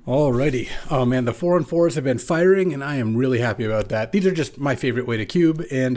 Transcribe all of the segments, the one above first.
Alrighty. Oh man, the 4-on-4s have been firing, and I am really happy about that. These are just my favorite way to cube, and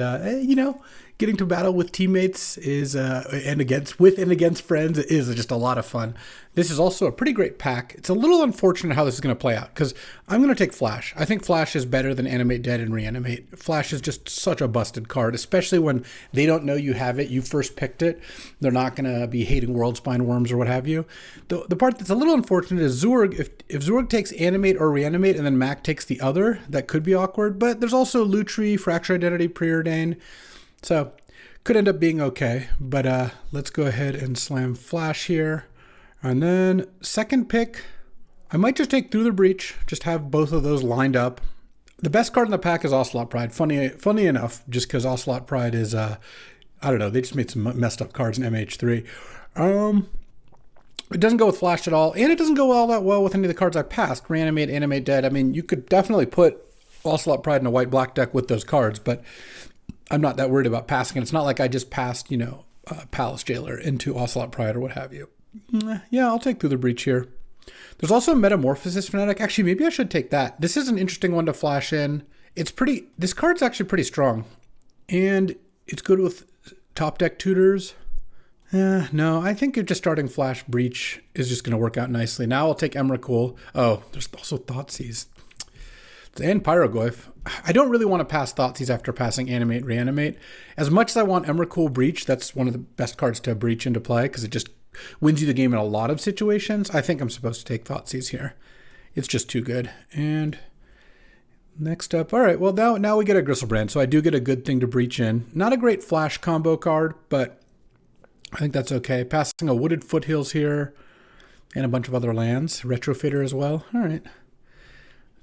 getting to battle with teammates is and against friends is just a lot of fun. This is also a pretty great pack. It's a little unfortunate how this is going to play out because I'm going to take Flash. I think Flash is better than Animate Dead and Reanimate. Flash is just such a busted card, especially when they don't know you have it. You first picked it. They're not going to be hating World Spine Worms or what have you. The part that's a little unfortunate is Zurg. If Zurg takes Animate or Reanimate and then Mac takes the other, that could be awkward. But there's also Lutri, Fracture Identity, Preordain. So could end up being okay. But let's go ahead and slam Flash here. And then second pick, I might just take Through the Breach, just have both of those lined up. The best card in the pack is Ocelot Pride. Funny enough, just because Ocelot Pride is, I don't know, they just made some messed up cards in MH3. It doesn't go with Flash at all, and it doesn't go all that well with any of the cards I passed. Reanimate, Animate Dead. I mean, you could definitely put Ocelot Pride in a white-black deck with those cards, but I'm not that worried about passing it. It's not like I just passed, Palace Jailer into Ocelot Pride or what have you. Yeah, I'll take Through the Breach here. There's also a Metamorphosis Fanatic. Actually, maybe I should take that. This is an interesting one to flash in. This card's actually pretty strong. And it's good with top deck tutors. No, I think just starting Flash Breach is just going to work out nicely. Now I'll take Emrakul. Oh, there's also Thoughtseize. And Pyroglyph. I don't really want to pass Thoughtseize after passing Animate, Reanimate. As much as I want Emrakul Breach, that's one of the best cards to breach into play because it just wins you the game in a lot of situations. I think I'm supposed to take Thoughtseize here. It's just too good. And next up, all right, well, now we get a Gristlebrand, so I do get a good thing to breach in. Not a great Flash combo card, but I think that's okay. Passing a Wooded Foothills here and a bunch of other lands. Retrofitter as well. All right.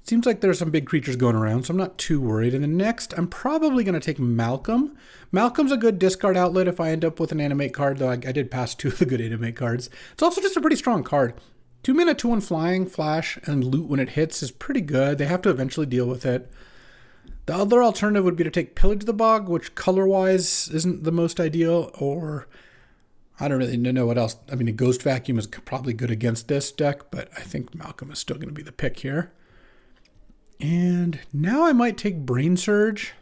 Seems like there's some big creatures going around, so I'm not too worried. And then next, I'm probably going to take Malcolm. Malcolm's a good discard outlet if I end up with an Animate card, though I did pass 2 of the good Animate cards. It's also just a pretty strong card. 2 mana, 2/1 flying, flash, and loot when it hits is pretty good. They have to eventually deal with it. The other alternative would be to take Pillage the Bog, which color-wise isn't the most ideal, or I don't really know what else. I mean, a Ghost Vacuum is probably good against this deck, but I think Malcolm is still going to be the pick here. And now I might take Brain Surge.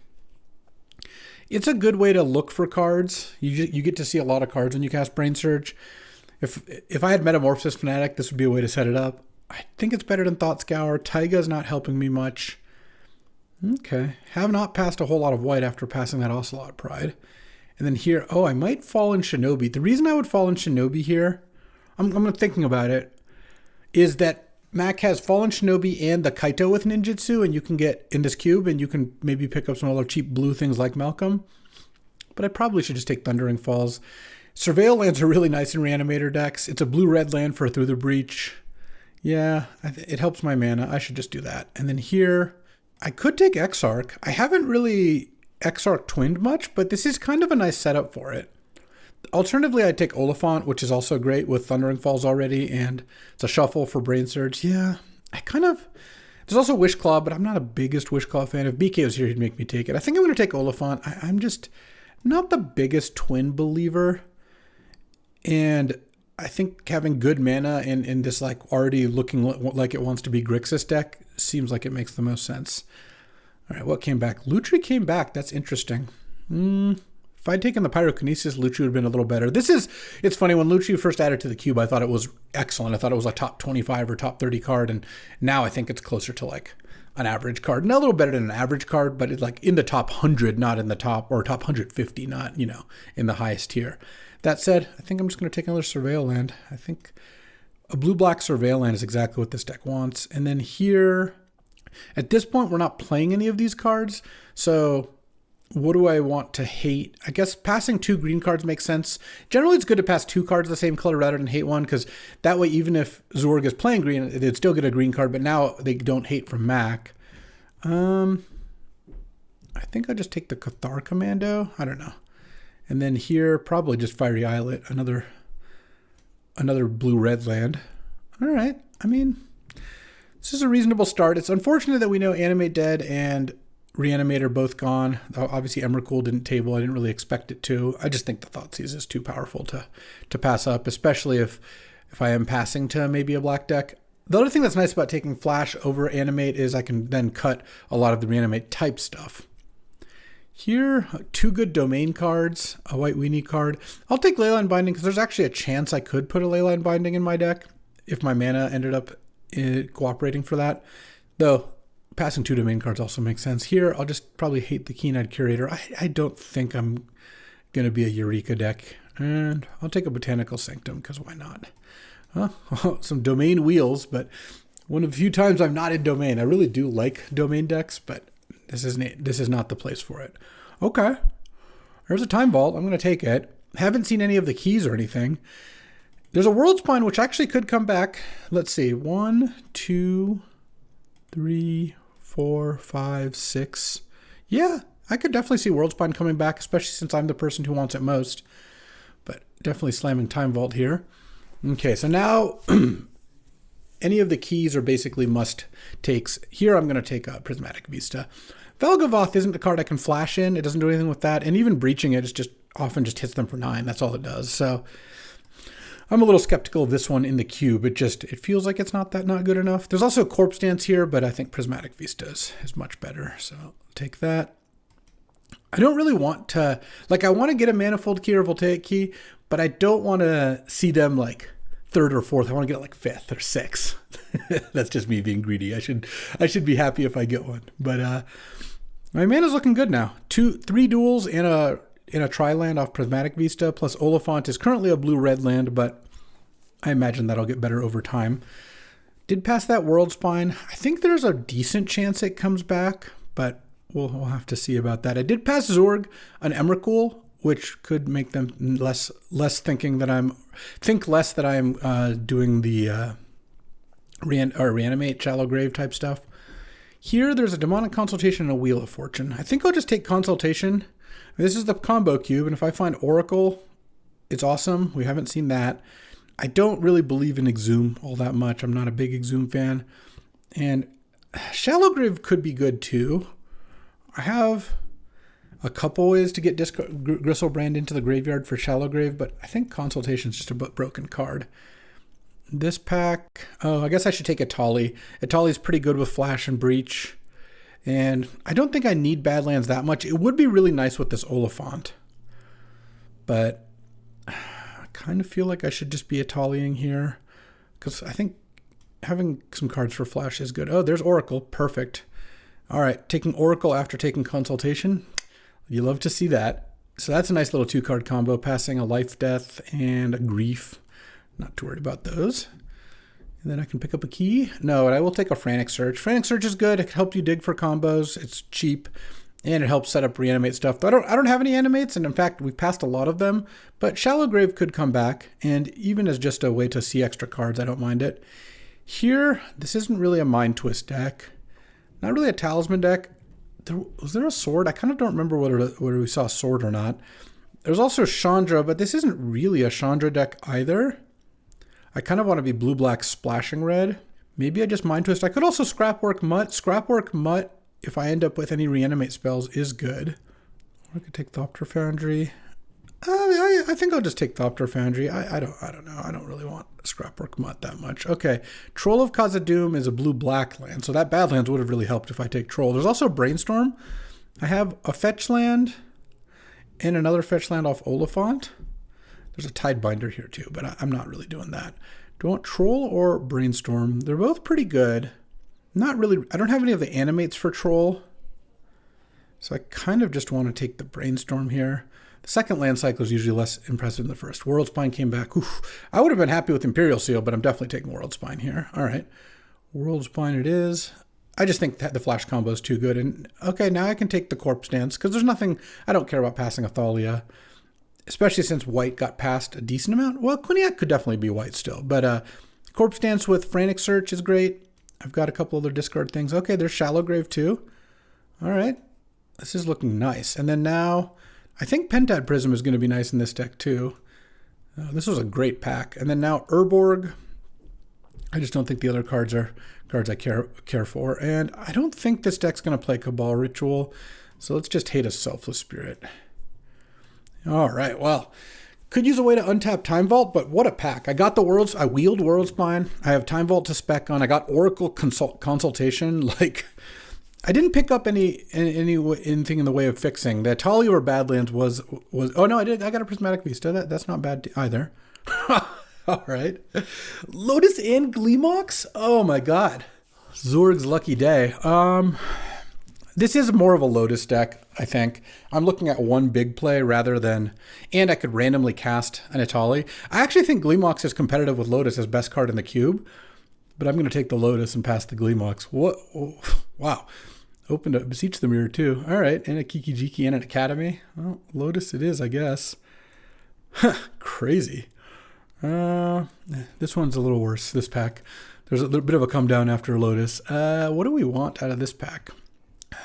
It's a good way to look for cards. You get to see a lot of cards when you cast Brain Surge. If I had Metamorphosis Fanatic, this would be a way to set it up. I think it's better than Thought Scour. Taiga's not helping me much. Okay. Have not passed a whole lot of white after passing that Ocelot Pride. And then here, I might fall in Shinobi. The reason I would fall in Shinobi here, I'm thinking about it, is that Mac has Fallen Shinobi and the Kaito with Ninjutsu, and you can get in this cube, and you can maybe pick up some other cheap blue things like Malcolm. But I probably should just take Thundering Falls. Surveil lands are really nice in Reanimator decks. It's a blue-red land for Through the Breach. Yeah, it helps my mana. I should just do that. And then here, I could take Exarch. I haven't really Exarch twinned much, but this is kind of a nice setup for it. Alternatively, I'd take Oliphant, which is also great with Thundering Falls already, and it's a shuffle for Brain Surge. Yeah, there's also Wishclaw, but I'm not a biggest Wishclaw fan. If BK was here, he'd make me take it. I think I'm going to take Oliphant. I'm just not the biggest twin believer, and I think having good mana in this already looking like it wants to be Grixis deck seems like it makes the most sense. All right, what came back? Lutri came back. That's interesting. If I'd taken the Pyrokinesis, Lutri would have been a little better. It's funny, when Lutri first added to the cube, I thought it was excellent. I thought it was a top 25 or top 30 card, and now I think it's closer to an average card. And a little better than an average card, but it's in the top 100, not in the top, or top 150, not, in the highest tier. That said, I think I'm just going to take another Surveil land. I think a blue-black Surveil land is exactly what this deck wants. And then here, at this point, we're not playing any of these cards, so what do I want to hate? I guess passing 2 green cards makes sense. Generally, it's good to pass 2 cards of the same color rather than hate one, because that way, even if Zorg is playing green, they'd still get a green card, but now they don't hate from Mac. I think I'll just take the Cathar Commando. I don't know. And then here, probably just Fiery Islet, another blue-red land. All right. I mean, this is a reasonable start. It's unfortunate that we know Animate Dead and Reanimate are both gone. Obviously, Emrakul didn't table. I didn't really expect it to. I just think the Thoughtseize is too powerful to pass up, especially if I am passing to maybe a black deck. The other thing that's nice about taking Flash over Animate is I can then cut a lot of the Reanimate type stuff. Here, 2 good domain cards, a white weenie card. I'll take Leyline Binding because there's actually a chance I could put a Leyline Binding in my deck if my mana ended up cooperating for that. Though, passing 2 domain cards also makes sense. Here, I'll just probably hate the Keen-Eyed Curator. I don't think I'm going to be a Eureka deck. And I'll take a Botanical Sanctum because why not? Some domain wheels, but one of the few times I'm not in domain. I really do like domain decks, but this is not the place for it. Okay. There's a Time Vault. I'm going to take it. Haven't seen any of the keys or anything. There's a World Spine, which actually could come back. Let's see. 1, 2, 3, 4, 5, 6. Yeah, I could definitely see World Spine coming back, especially since I'm the person who wants it most. But definitely slamming Time Vault here. Okay, so now any of the keys are basically must takes. Here I'm going to take a Prismatic Vista. Velgavoth isn't a card I can flash in. It doesn't do anything with that. And even breaching it is just often just hits them for 9. That's all it does. So I'm a little skeptical of this one in the cube. It feels like it's not good enough. There's also Corpse Dance here, but I think Prismatic Vista is much better. So I'll take that. I don't really want to, I want to get a Manifold Key or Voltaic Key, but I don't want to see them 3rd or 4th. I want to get it 5th or 6th. That's just me being greedy. I should be happy if I get one. But my mana's looking good now. 3 duels and a tri-land off Prismatic Vista, plus Oliphant is currently a blue-red land, but I imagine that'll get better over time. Did pass that World Spine. I think there's a decent chance it comes back, but we'll have to see about that. I did pass Zorg, an Emrakul, which could make them less thinking that I'm doing the reanimate Shallow Grave type stuff. Here, there's a Demonic Consultation and a Wheel of Fortune. I think I'll just take Consultation. This is the combo cube, and if I find Oracle, it's awesome. We haven't seen that. I don't really believe in Exhume all that much. I'm not a big Exhume fan. And Shallow Grave could be good too. I have a couple ways to get Gristlebrand into the graveyard for Shallow Grave, but I think Consultation is just a broken card. This pack, I guess I should take Atali. Atali's pretty good with Flash and Breach, and I don't think I need Badlands that much. It would be really nice with this Oliphant, but I kind of feel like I should just be Ataliing here, because I think having some cards for Flash is good. Oh, there's Oracle. Perfect. All right, taking Oracle after taking Consultation. You love to see that. So that's a nice little 2-card combo, passing a Life Death and a Grief. Not too worried about those. And then I can pick up a key. No, and I will take a Frantic Search. Frantic Search is good. It can help you dig for combos. It's cheap, and it helps set up reanimate stuff. I don't have any animates, and in fact, we've passed a lot of them. But Shallow Grave could come back, and even as just a way to see extra cards, I don't mind it. Here, this isn't really a Mind Twist deck. Not really a Talisman deck. Was there a Sword? I kind of don't remember whether we saw a Sword or not. There's also Chandra, but this isn't really a Chandra deck either. I kind of want to be blue-black splashing red. Maybe I just Mind Twist. I could also Scrapwork Mutt. Scrapwork Mutt, if I end up with any reanimate spells, is good. Or I could take Thopter Foundry. I think I'll just take Thopter Foundry. I don't know. I don't really want Scrapwork Mutt that much. Okay, Troll of Khazad-dûm is a blue-black land, so that Badlands would have really helped if I take Troll. There's also Brainstorm. I have a fetch land and another fetch land off Oliphant. There's a Tidebinder here too, but I'm not really doing that. Do I want Troll or Brainstorm? They're both pretty good. Not really. I don't have any of the animates for Troll, so I kind of just want to take the Brainstorm here. The second land cycle is usually less impressive than the first. World Spine came back. Oof. I would have been happy with Imperial Seal, but I'm definitely taking World Spine here. All right. World Spine it is. I just think that the Flash combo is too good. And okay, now I can take the Corpse Dance, because there's nothing, I don't care about passing Athalia, especially since white got passed a decent amount. Well, Quinniac could definitely be white still, but Corpse Dance with Frantic Search is great. I've got a couple other discard things. Okay, there's Shallow Grave too. All right. This is looking nice. And then now, I think Pentad Prism is going to be nice in this deck too. This was a great pack. And then now Urborg. I just don't think the other cards are cards I care for. And I don't think this deck's going to play Cabal Ritual. So let's just hate a Selfless Spirit. All right, well, Could use a way to untap Time Vault, but what a pack. I got the Worlds, I wheeled World Spine. I have Time Vault to spec on. I got Oracle Consultation. Like, I didn't pick up anything in the way of fixing. The Atali or Badlands was oh no, I did. I got a Prismatic Vista. That's not bad either. All right. Lotus and Gleemox? Oh my god. Zorg's lucky day. This is more of a Lotus deck, I think. I'm looking at one big play rather than... And I could randomly cast an Atali. I actually think Gleemox is competitive with Lotus as best card in the cube. But I'm going to take the Lotus and pass the Gleemox. What? Oh, wow. Opened up Beseech the Mirror too. All right. And a Kiki Jiki and an Academy. Well, Lotus it is, I guess. Crazy. This one's a little worse, this pack. There's a little bit of a come down after Lotus. What do we want out of this pack?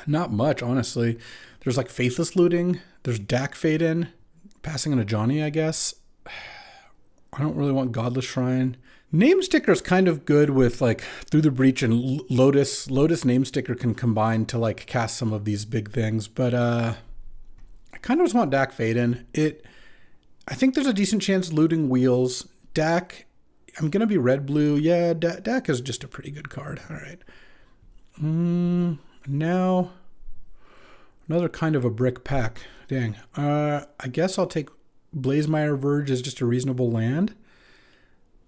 Not much, honestly. There's like Faithless Looting. There's Dak Fade in. Passing on a Johnny, I guess. I don't really want Godless Shrine. Name Sticker is kind of good with like Through the Breach and Lotus. Lotus Name Sticker can combine to like cast some of these big things. But I kind of just want Dak Fade in. I think there's a decent chance Looting Wheels. Dak, I'm going to be red-blue. Yeah, Dak is just a pretty good card. All right. Now, another kind of a brick pack. Dang. I guess I'll take Blazemire Verge as just a reasonable land.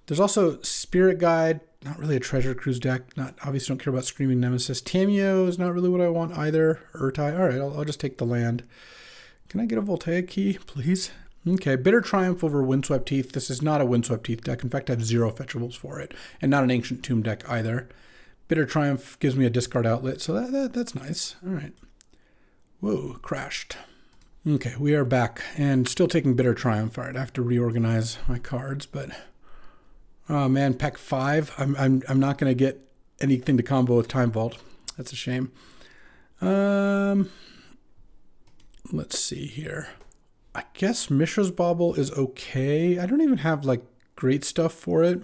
There's also Spirit Guide. Not really a Treasure Cruise deck. Not obviously don't care about Screaming Nemesis. Tameo is not really what I want either. Urtai. All right, I'll just take the land. Can I get a Voltaic key, please? Okay, Bitter Triumph over Windswept Teeth. This is not a Windswept Teeth deck. In fact, I have 0 fetchables for it. And not an Ancient Tomb deck either. Bitter Triumph gives me a discard outlet, so that's nice. All right. Whoa, crashed. Okay, we are back and still taking Bitter Triumph. All right, I have to reorganize my cards, but oh man, pack 5. I'm not going to get anything to combo with Time Vault. That's a shame. Let's see here. I guess Mishra's Bauble is okay. I don't even have like great stuff for it,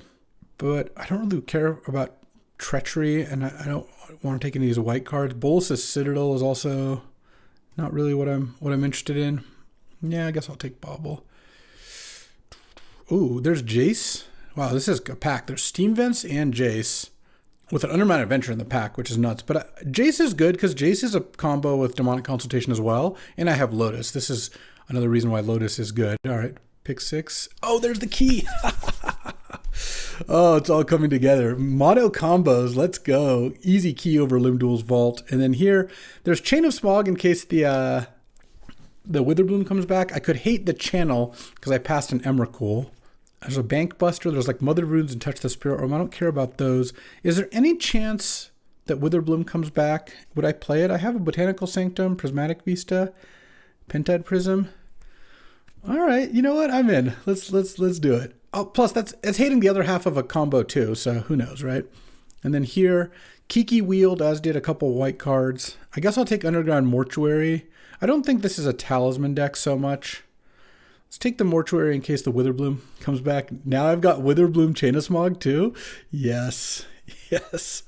but I don't really care about Treachery, and I don't want to take any of these white cards. Bolus's Citadel is also not really what I'm interested in. Yeah, I guess I'll take Bauble. Ooh, there's Jace. Wow, this is a pack. There's Steam Vents and Jace with an Undermine Adventure in the pack, which is nuts. But Jace is good because Jace is a combo with Demonic Consultation as well, and I have Lotus. This is another reason why Lotus is good. All right, pick 6. Oh, there's the key. Oh, it's all coming together. Mono combos, let's go. Easy key over Limdual's Vault. And then here, there's Chain of Smog in case the Witherbloom comes back. I could hate the channel because I passed an Emrakul. There's a Bank Buster. There's like Mother Runes and Touch the Spirit Realm. I don't care about those. Is there any chance that Witherbloom comes back? Would I play it? I have a Botanical Sanctum, Prismatic Vista, Pentad Prism. All right, you know what? I'm in. Let's do it. Oh, plus it's hating the other half of a combo too, so who knows, right? And then here, Kiki wheeled, as did a couple white cards. I guess I'll take Underground Mortuary. I don't think this is a Talisman deck so much. Let's take the Mortuary in case the Witherbloom comes back. Now I've got Witherbloom Chain of Smog too. Yes, yes.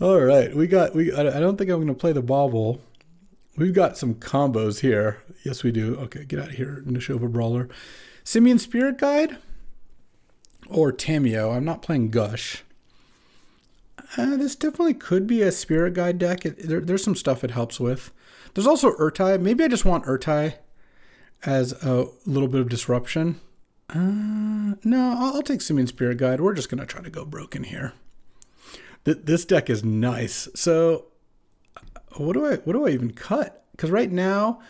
All right, I don't think I'm going to play the Bauble. We've got some combos here. Yes, we do. Okay, get out of here, Nishova Brawler. Simian Spirit Guide or Tameo. I'm not playing Gush. This definitely could be a Spirit Guide deck. There's some stuff it helps with. There's also Urtai. Maybe I just want Urtai as a little bit of disruption. No, I'll take Simian Spirit Guide. We're just going to try to go broken here. This deck is nice. So what do I even cut? Because right now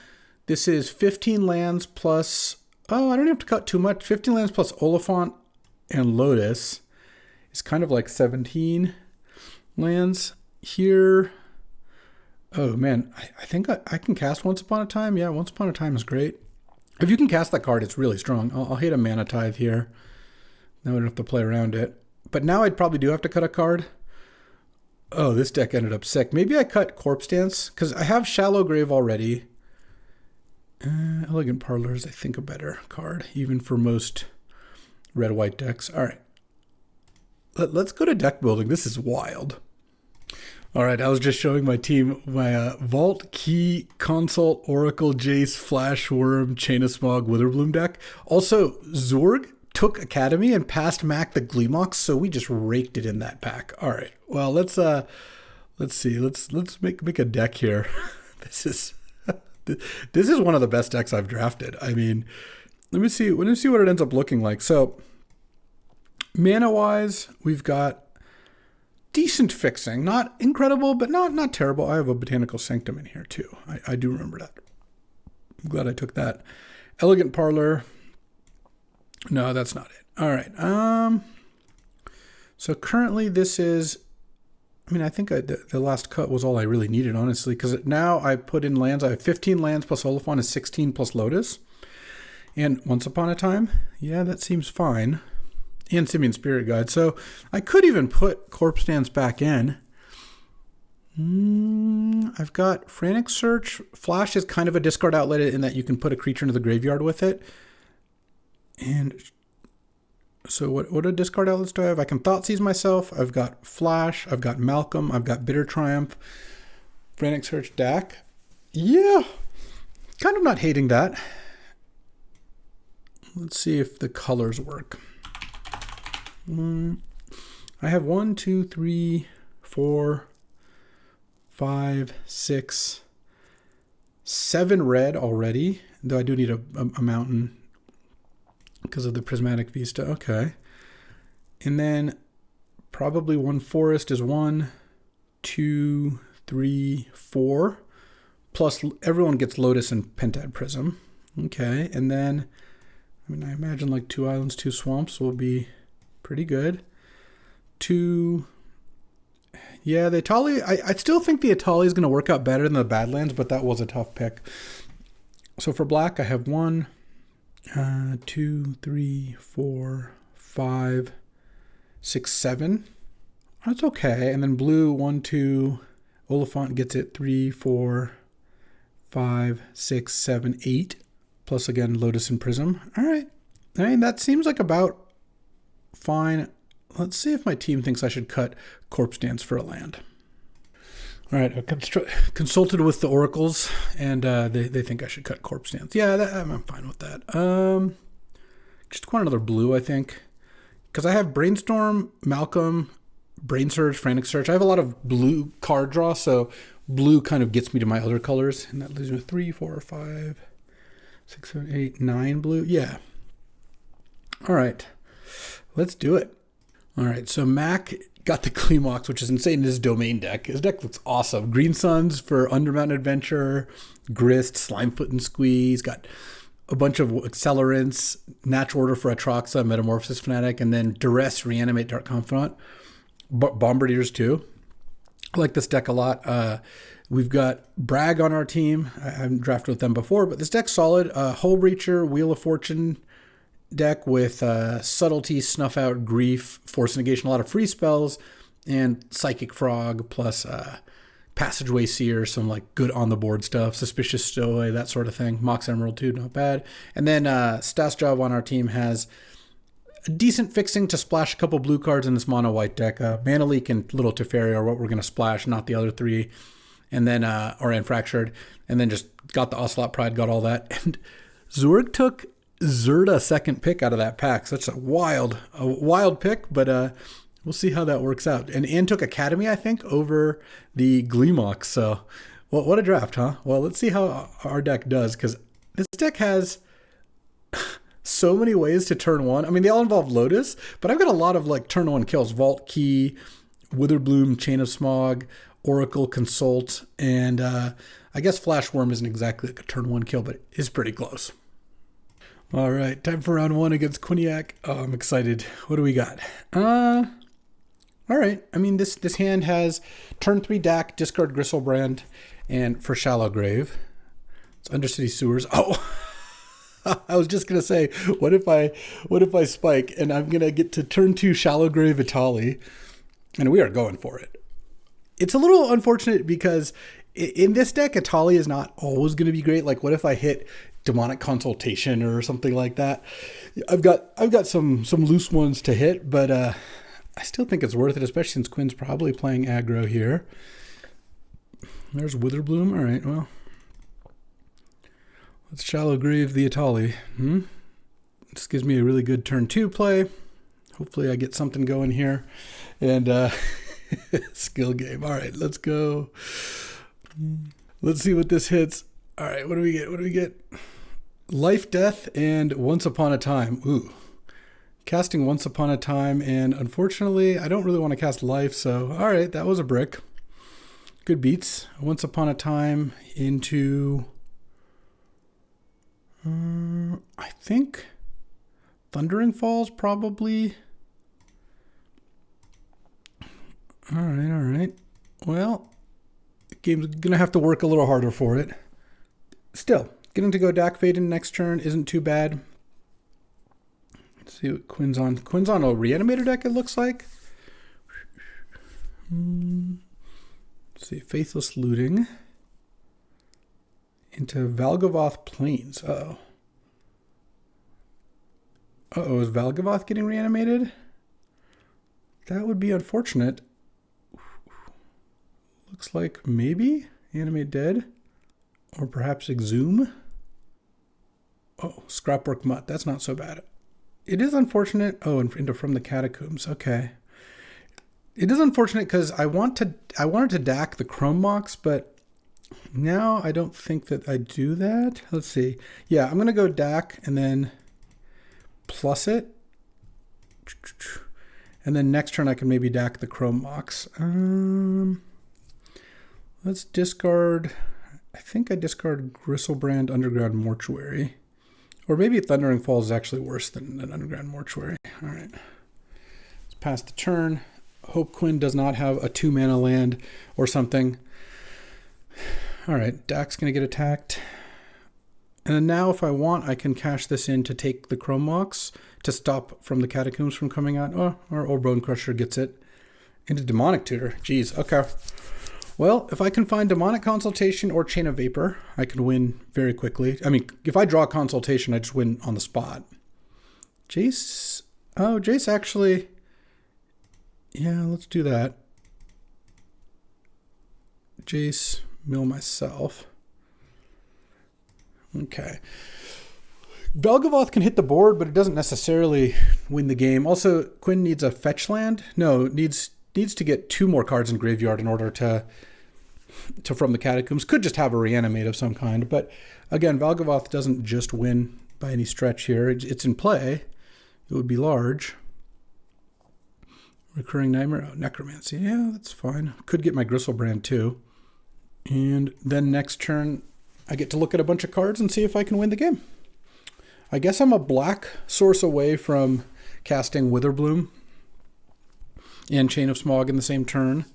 this is 15 lands plus... Oh, I don't have to cut too much. 15 lands plus Oliphant and Lotus is kind of like 17 lands here. Oh, man. I think I can cast Once Upon a Time. Yeah, Once Upon a Time is great. If you can cast that card, it's really strong. I'll hit a Mana Tithe here. Now I don't have to play around it. But now I probably do have to cut a card. Oh, this deck ended up sick. Maybe I cut Corpse Dance because I have Shallow Grave already. Elegant Parlor is, I think, a better card, even for most red-white decks. All right. Let's go to deck building. This is wild. All right, I was just showing my team my Vault, Key, Consult, Oracle, Jace, Flash, Worm, Chain of Smog, Witherbloom deck. Also, Zorg took Academy and passed Mac the Gleemox, so we just raked it in that pack. All right, well let's see, let's make a deck here. This is this is one of the best decks I've drafted. I mean, let me see what it ends up looking like. So, mana wise, we've got decent fixing, not incredible, but not terrible. I have a Botanical Sanctum in here too. I do remember that. I'm glad I took that. Elegant Parlor. No, that's not it. All right. So currently this is, I mean, I think the last cut was all I really needed, honestly, because now I put in lands. I have 15 lands plus Oliphant is 16 plus Lotus. And Once Upon a Time, yeah, that seems fine. And Simian Spirit Guide. So I could even put Corpse Dance back in. I've got Frantic Search. Flash is kind of a discard outlet in that you can put a creature into the graveyard with it. And so what are discard outlets do I have? I can Thoughtseize myself. I've got Flash. I've got Malcolm. I've got Bitter Triumph. Frantic Search deck. Yeah. Kind of not hating that. Let's see if the colors work. I have 1, 2, 3, 4, 5, 6, 7 red already, though I do need a mountain because of the Prismatic Vista. Okay. And then probably 1 forest is 1, 2, 3, 4. Plus everyone gets Lotus and Pentad Prism. Okay. And then, I mean, I imagine like 2 islands, 2 swamps will be pretty good. 2, yeah, the Atali, I still think the Atali is going to work out better than the Badlands, but that was a tough pick. So for black, I have 1, 2, 3, 4, 5, 6, 7. That's okay. And then blue, 1, 2, Oliphant gets it, 3, 4, 5, 6, 7, 8. Plus again, Lotus and Prism. All right. I mean, that seems like about fine. Let's see if my team thinks I should cut Corpse Dance for a land. All right, I consulted with the oracles, and they think I should cut Corpse Dance. Yeah, I'm fine with that. Just want another blue, I think, because I have Brainstorm, Malcolm, Brain Surge, Frantic Search. I have a lot of blue card draw, so blue kind of gets me to my other colors, and that leaves me with 3, 4, 5, 6, 7, 8, 9 blue. Yeah. All right. Let's do it. All right, so Mac got the Gleemox, which is insane in his domain deck. His deck looks awesome. Green Suns for Undermountain Adventure, Grist, Slimefoot and Squeeze. Got a bunch of accelerants, Natural Order for Atraxa, Metamorphosis Fanatic, and then Duress, Reanimate, Dark Confidant. Bombardiers too. I like this deck a lot. We've got Bragg on our team. I haven't drafted with them before, but this deck's solid. Hull Breacher, Wheel of Fortune deck with Subtlety, Snuff Out, Grief, Force Negation, a lot of free spells, and Psychic Frog, plus Passageway Seer, some like good on the board stuff, Suspicious Stowaway, that sort of thing. Mox Emerald too, not bad. And then Stas Job on our team has a decent fixing to splash a couple blue cards in this mono white deck. Mana Leak and Little Teferi are what we're going to splash, not the other 3. And then, and Fractured. And then just got the Ocelot Pride, got all that. And Zorg took Zerda second pick out of that pack. So that's a wild pick, but we'll see how that works out. And took Academy, I think, over the Gleemox. So what a draft, huh? Well, let's see how our deck does, because this deck has so many ways to turn 1. I mean, they all involve Lotus, but I've got a lot of like turn 1 kills. Vault, Key, Witherbloom, Chain of Smog, Oracle, Consult, and I guess Flash Worm isn't exactly like a turn 1 kill, but it's pretty close. All right, time for round 1 against Quinniac. Oh, I'm excited. What do we got? All right. I mean, this hand has turn 3 Dak, discard Gristlebrand, and for Shallow Grave. It's Undercity Sewers. Oh, I was just gonna say, what if I spike and I'm gonna get to turn 2 Shallow Grave Atali, and we are going for it. It's a little unfortunate because in this deck, Atali is not always going to be great. Like, what if I hit Demonic Consultation or something like that? I've got some loose ones to hit, but I still think it's worth it, especially since Quinn's probably playing aggro here. There's Witherbloom. All right, well. Let's Shallow Grave the Atali. This gives me a really good turn 2 play. Hopefully I get something going here. And skill game. All right, let's go. Let's see what this hits. All right, what do we get? What do we get? Life, Death, and Once Upon a Time. Ooh. Casting Once Upon a Time, and unfortunately, I don't really want to cast Life, so all right, that was a brick. Good beats. Once Upon a Time into... I think Thundering Falls probably. All right. Well, the game's gonna have to work a little harder for it. Still, getting to go Dak Fade in next turn isn't too bad. Let's see what Quinn's on. Quinn's on a Reanimator deck, it looks like. Let's see, Faithless Looting. Into Valgavoth Plains. Uh-oh. Is Valgavoth getting reanimated? That would be unfortunate. Looks like maybe Animate Dead. Or perhaps Exhume. Oh, Scrapwork Mutt. That's not so bad. It is unfortunate. Oh, into From the Catacombs. Okay. It is unfortunate because I wanted to DAC the Chrome Mox, but now I don't think that I do that. Let's see. Yeah, I'm going to go DAC and then plus it. And then next turn I can maybe DAC the Chrome Mox. Let's discard... I think I discard Gristlebrand Underground Mortuary. Or maybe Thundering Falls is actually worse than an Underground Mortuary. All right. Let's pass the turn. Hope Quinn does not have a 2-mana land or something. All right, Dak's going to get attacked. And then now if I want, I can cash this in to take the Chrome Mox to stop From the Catacombs from coming out. Oh, or Bone Crusher gets it. Into Demonic Tutor. Jeez, okay. Well, if I can find Demonic Consultation or Chain of Vapor, I can win very quickly. I mean, if I draw Consultation, I just win on the spot. Jace? Oh, Jace actually... Yeah, let's do that. Jace, mill myself. Okay. Valgavoth can hit the board, but it doesn't necessarily win the game. Also, Quinn needs a fetch land. No, needs to get 2 more cards in graveyard in order to From the Catacombs. Could just have a reanimate of some kind. But again, Valgavoth doesn't just win by any stretch here. It's in play. It would be large. Recurring Nightmare. Oh, Necromancy. Yeah, that's fine. Could get my Gristlebrand too. And then next turn, I get to look at a bunch of cards and see if I can win the game. I guess I'm a black source away from casting Witherbloom and Chain of Smog in the same turn.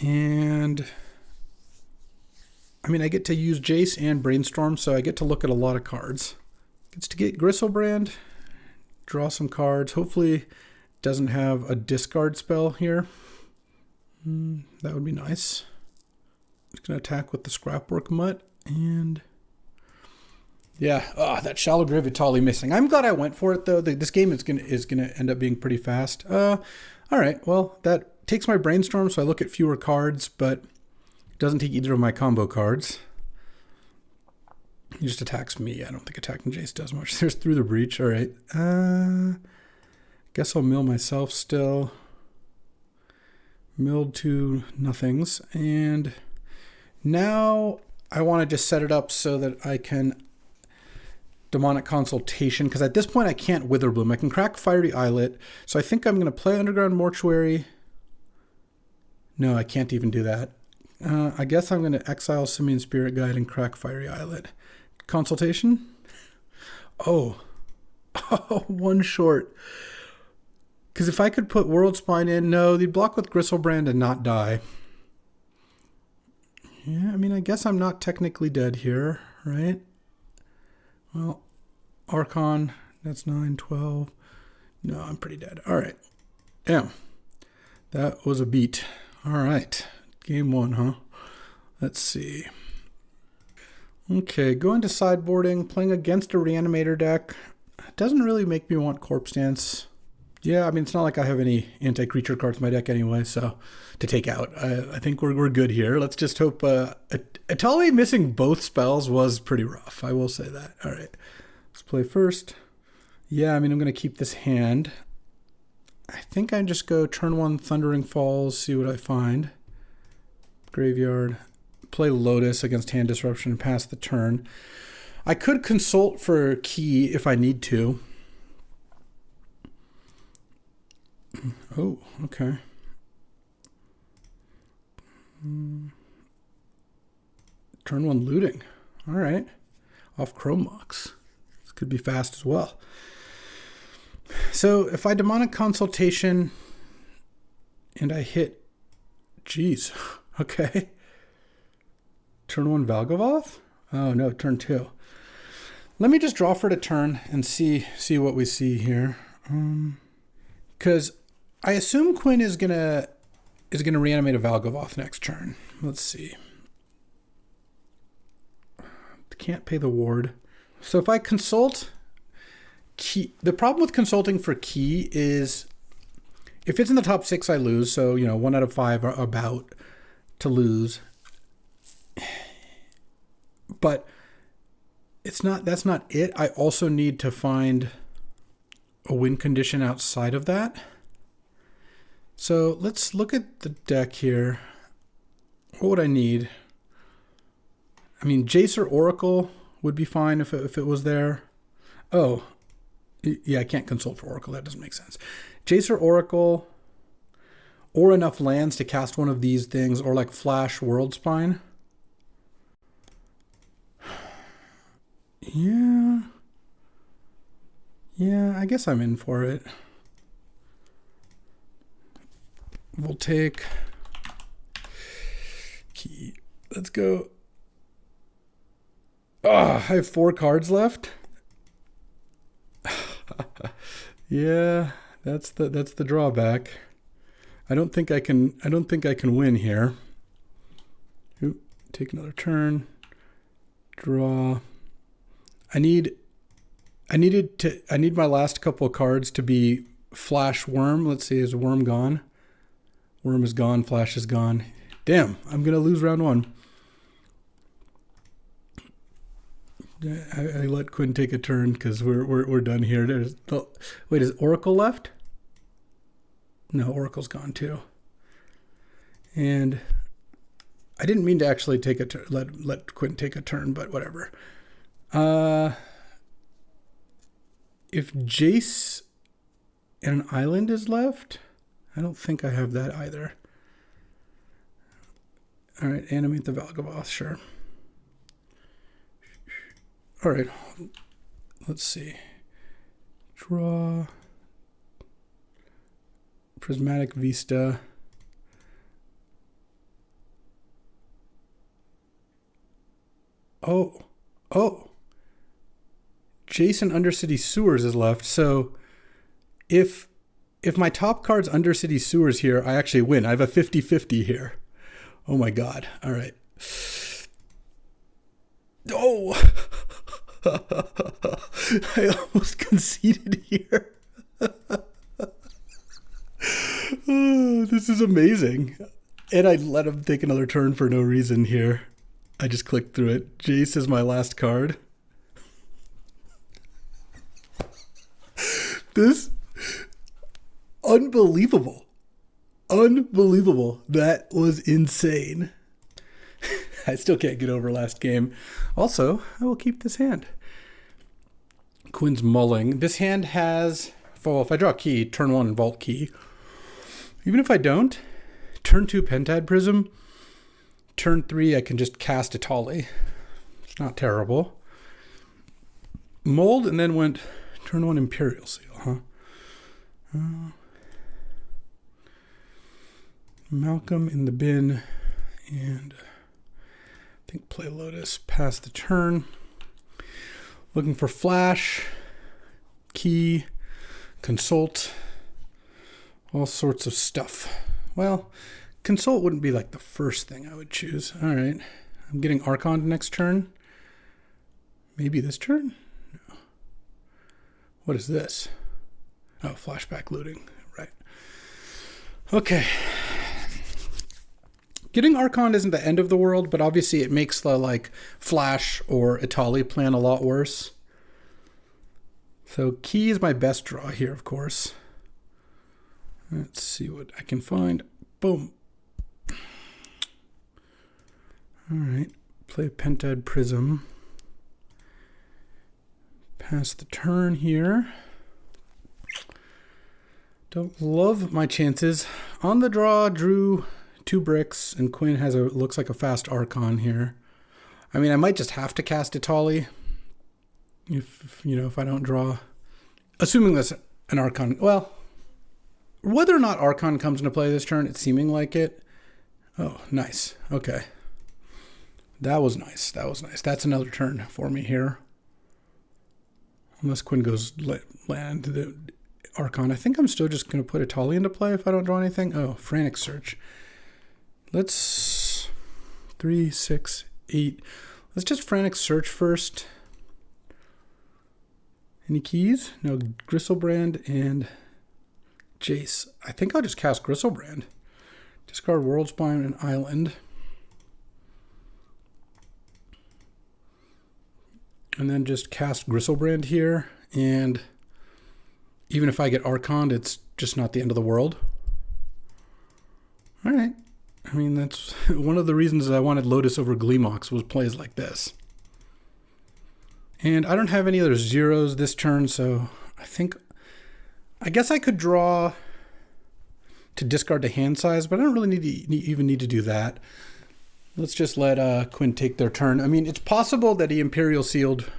And I mean, I get to use Jace and Brainstorm, so I get to look at a lot of cards. Gets to get Gristlebrand, draw some cards. Hopefully doesn't have a discard spell here. That would be nice. It's going to attack with the Scrapwork Mutt, and yeah, that Shallow Grave Vitali missing. I'm glad I went for it though. This game is gonna end up being pretty fast. All right, well that takes my Brainstorm, so I look at fewer cards, but it doesn't take either of my combo cards. He just attacks me. I don't think attacking Jace does much. There's Through the Breach. All right. Guess I'll mill myself still. Milled 2 nothings. And now I want to just set it up so that I can Demonic Consultation, because at this point I can't Witherbloom. I can crack Fiery Islet. So I think I'm going to play Underground Mortuary. No, I can't even do that. I guess I'm going to exile Simian Spirit Guide and crack Fiery Islet. Consultation? Oh, 1 short. Because if I could put World Spine in, no, they'd block with Gristlebrand and not die. Yeah, I mean, I guess I'm not technically dead here, right? Well, Archon, that's 9, 12. No, I'm pretty dead. All right. Damn. That was a beat. All right. Game 1, huh? Let's see. Okay, going to sideboarding, playing against a Reanimator deck. It doesn't really make me want Corpse Dance Yeah, I mean, it's not like I have any anti-creature cards in my deck anyway, so to take out. I think we're good here. Let's just hope... Atali missing both spells was pretty rough. I will say that. All right. Let's play first. Yeah, I mean, I'm going to keep this hand. I think I just go turn 1 Thundering Falls, see what I find. Graveyard. Play Lotus against hand disruption and pass the turn. I could consult for key if I need to. Oh, okay. Turn 1 looting. All right. Off Chrome Mox. This could be fast as well. So if I demonic consultation and I hit... Geez. Okay. Turn 1 Valgavoth? Oh, no, turn 2. Let me just draw for it a turn and see what we see here. Because I assume Quinn is gonna reanimate a Valgavoth next turn. Let's see. Can't pay the ward. So if I consult key, the problem with consulting for key is if it's in the top 6, I lose. So, 1 out of 5 are about to lose. But that's not it. I also need to find a win condition outside of that. So let's look at the deck here. What would I need? I mean, Jace or Oracle would be fine if it was there. Oh, yeah, I can't consult for Oracle. That doesn't make sense. Jace or Oracle, or enough lands to cast one of these things, or like Flash World Spine. Yeah, I guess I'm in for it. We'll take key. Let's go. Oh, I have 4 cards left. Yeah, that's the drawback. I don't think I can win here. Oop, take another turn. Draw. I need my last couple of cards to be Flash Worm. Let's see, is Worm gone? Worm is gone, Flash is gone. Damn, I'm gonna lose round 1. I let Quinn take a turn because we're done here. Wait, is Oracle left? No, Oracle's gone too. And I didn't mean to actually take a turn. Let Quinn take a turn, but whatever. If Jace and an island is left, I don't think I have that either. All right, animate the Valgavoth, sure. All right, let's see. Draw. Prismatic Vista. Oh. Jason Undercity Sewers is left. So if my top card's Undercity Sewers here, I actually win. I have a 50-50 here. Oh my God. All right. Oh, I almost conceded here. Oh, this is amazing. And I let him take another turn for no reason here. I just clicked through it. Jace is my last card. This, unbelievable. That was insane. I still can't get over last game. Also, I will keep this hand. Quinn's mulling. This hand has, well, if I draw a key, turn 1 Vault Key. Even if I don't, turn 2 Pentad Prism. Turn 3, I can just cast Atali. It's not terrible. Mold and then went turn 1 Imperial Seal, huh? Malcolm in the bin. And I think play Lotus, pass the turn. Looking for Flash, Key, Consult, all sorts of stuff. Well, Consult wouldn't be like the first thing I would choose. All right. I'm getting Archon next turn. Maybe this turn? No. What is this? Oh, flashback looting. Right. Okay. Getting Archon isn't the end of the world, but obviously it makes the like Flash or Itali plan a lot worse. So key is my best draw here, of course. Let's see what I can find. Boom. All right. Play Pentad Prism. Pass the turn here. Don't love my chances. On the draw, drew 2 bricks, and Quinn has looks like a fast Archon here. I mean, I might just have to cast Itali if I don't draw. Assuming that's an Archon. Well, whether or not Archon comes into play this turn, it's seeming like it. Oh, nice. Okay. That was nice. That was nice. That's another turn for me here. Unless Quinn goes land the Archon. I think I'm still just going to put Itali into play if I don't draw anything. Oh, Frantic Search. Let's 3, 6, 8. Let's just Frantic Search first. Any keys? No, Gristlebrand and Jace. I think I'll just cast Gristlebrand. Discard Worldspine and Island. And then just cast Gristlebrand here. And even if I get Archon, it's just not the end of the world. All right. I mean, that's one of the reasons I wanted Lotus over Gleemox was plays like this. And I don't have any other zeros this turn, so I guess I could draw to discard the hand size, but I don't really even need to do that. Let's just let Quinn take their turn. I mean, it's possible that he Imperial Sealed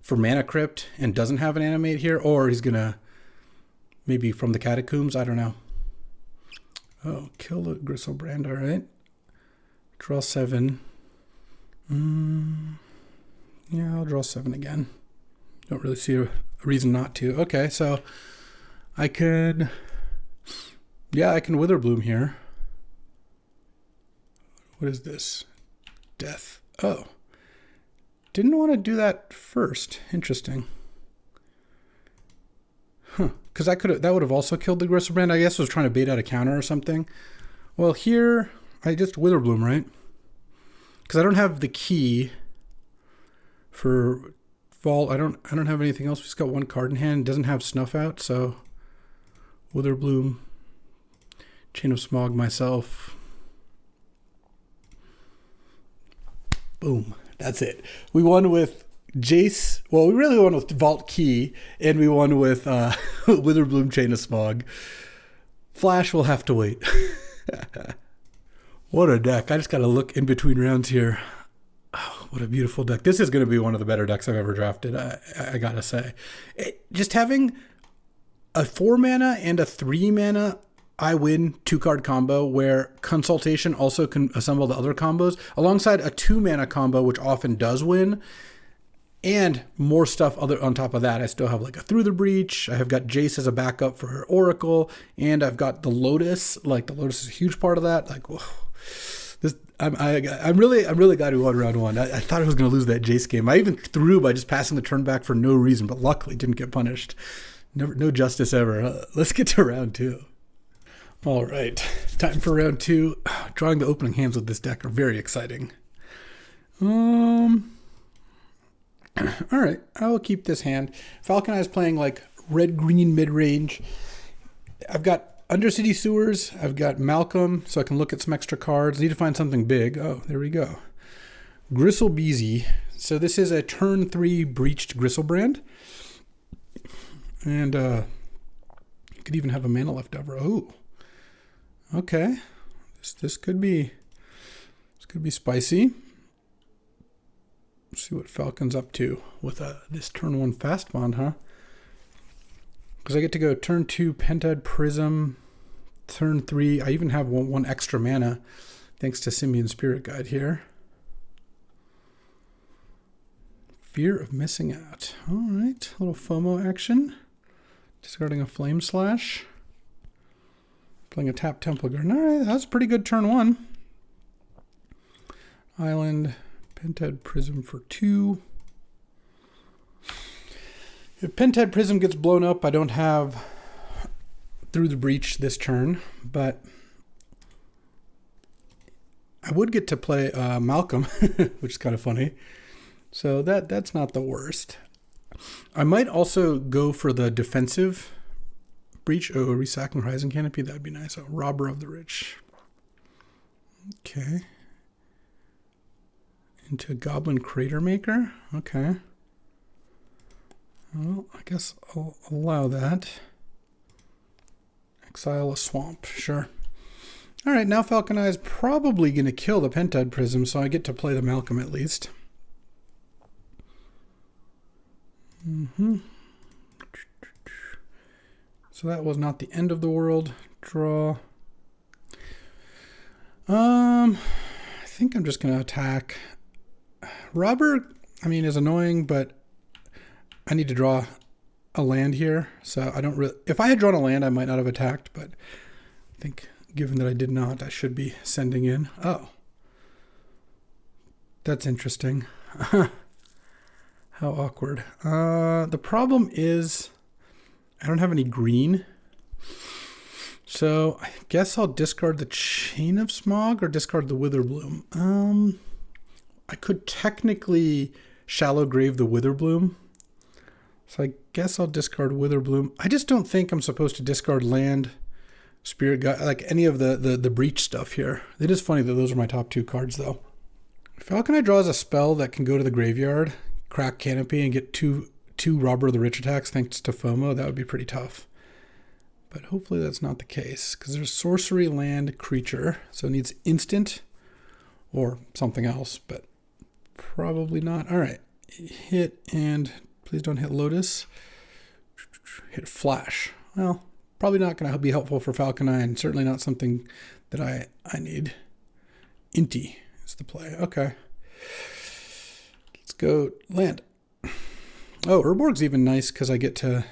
for Mana Crypt and doesn't have an animate here, or he's going to maybe from the Catacombs. I don't know. Oh, kill the Gristlebrand. All right. Draw 7. Yeah, I'll draw 7 again. Don't really see a reason not to. Okay, so I can Witherbloom here. What is this? Death. Oh. Didn't want to do that first. Interesting. Huh. Because that would have also killed the Gristlebrand. I guess I was trying to bait out a counter or something. Well, here I just Witherbloom, right? Because I don't have the key for Vault. I don't have anything else. He's got 1 card in hand. Doesn't have Snuff Out, so Witherbloom, Chain of Smog myself. Boom. That's it. We won with Jace. Well, we really won with Vault Key, and we won with Witherbloom, Chain of Smog. Flash will have to wait. What a deck. I just got to look in between rounds here. Oh, what a beautiful deck. This is going to be one of the better decks I've ever drafted, I got to say. Just having a 4 mana and a 3 mana I win 2-card combo where Consultation also can assemble the other combos alongside a 2 mana combo, which often does win, and more stuff on top of that. I still have like a Through the Breach. I have got Jace as a backup for her Oracle, and I've got the Lotus. Like the Lotus is a huge part of that. Like, whoa. I'm really glad we won round 1. I thought I was going to lose that Jace game. I even threw by just passing the turn back for no reason, but luckily didn't get punished. No justice ever. Let's get to round 2. All right, time for round 2. Drawing the opening hands with this deck are very exciting. All right, I will keep this hand. Falcon Eye is playing like red-green mid-range. I've got Undercity Sewers. I've got Malcolm, so I can look at some extra cards. Need to find something big. Oh, there we go. Gristlebeezy. So this is a turn 3 breached Gristlebrand. And you could even have a mana left over. Oh. Okay, this could be spicy. Let's see what Falcon's up to with this turn 1 fast bond, huh? Because I get to go turn 2 Pentad Prism, turn 3. I even have one extra mana thanks to Simian Spirit Guide here. Fear of missing out. All right, a little FOMO action. Discarding a Flame Slash. Playing a tap Temple Garden. All right, that's a pretty good turn 1. Island, Pentad Prism for 2. If Pentad Prism gets blown up, I don't have through the breach this turn, but I would get to play Malcolm, which is kind of funny. So that's not the worst. I might also go for the defensive breach. Oh, Resacking Horizon Canopy, that'd be nice. Oh, Robber of the Rich. Okay. Into Goblin Crater Maker. Okay. Well, I guess I'll allow that. Exile a swamp, sure. All right, now Falcon Eye is probably going to kill the Pentide Prism, so I get to play the Malcolm at least. So that was not the end of the world. Draw. I think I'm just going to attack. Robber, I mean, is annoying, but I need to draw a land here, so I don't really... If I had drawn a land, I might not have attacked, but I think given that I did not, I should be sending in. Oh. That's interesting. How awkward. The problem is I don't have any green, so I guess I'll discard the Chain of Smog or discard the Witherbloom. I could technically Shallow Grave the Witherbloom. So I guess I'll discard Witherbloom. I just don't think I'm supposed to discard land, Spirit Guide, like any of the breach stuff here. It is funny that those are my top two cards, though. Falcon Eye draws a spell that can go to the graveyard, crack Canopy, and get two Robber of the Rich attacks thanks to FOMO. That would be pretty tough. But hopefully that's not the case, because there's sorcery, land, creature, so it needs instant or something else, but probably not. All right, hit and... Please don't hit Lotus. Hit Flash. Well, probably not going to be helpful for Falcon Eye, and certainly not something that I need. Inti is the play. Okay. Let's go land. Oh, Urborg's even nice because I get to...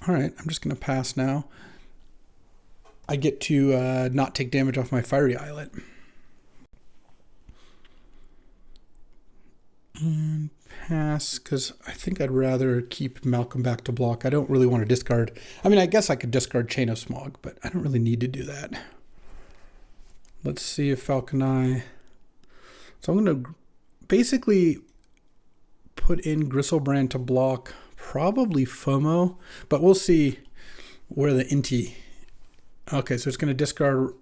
All right, I'm just going to pass now. I get to not take damage off my Fiery Islet. And pass, because I think I'd rather keep Malcolm back to block. I don't really want to discard. I mean, I guess I could discard Chain of Smog, but I don't really need to do that. Let's see if Falcon Eye... So I'm going to basically put in Gristlebrand to block probably FOMO, but we'll see where the Inti... Okay, so it's going to discard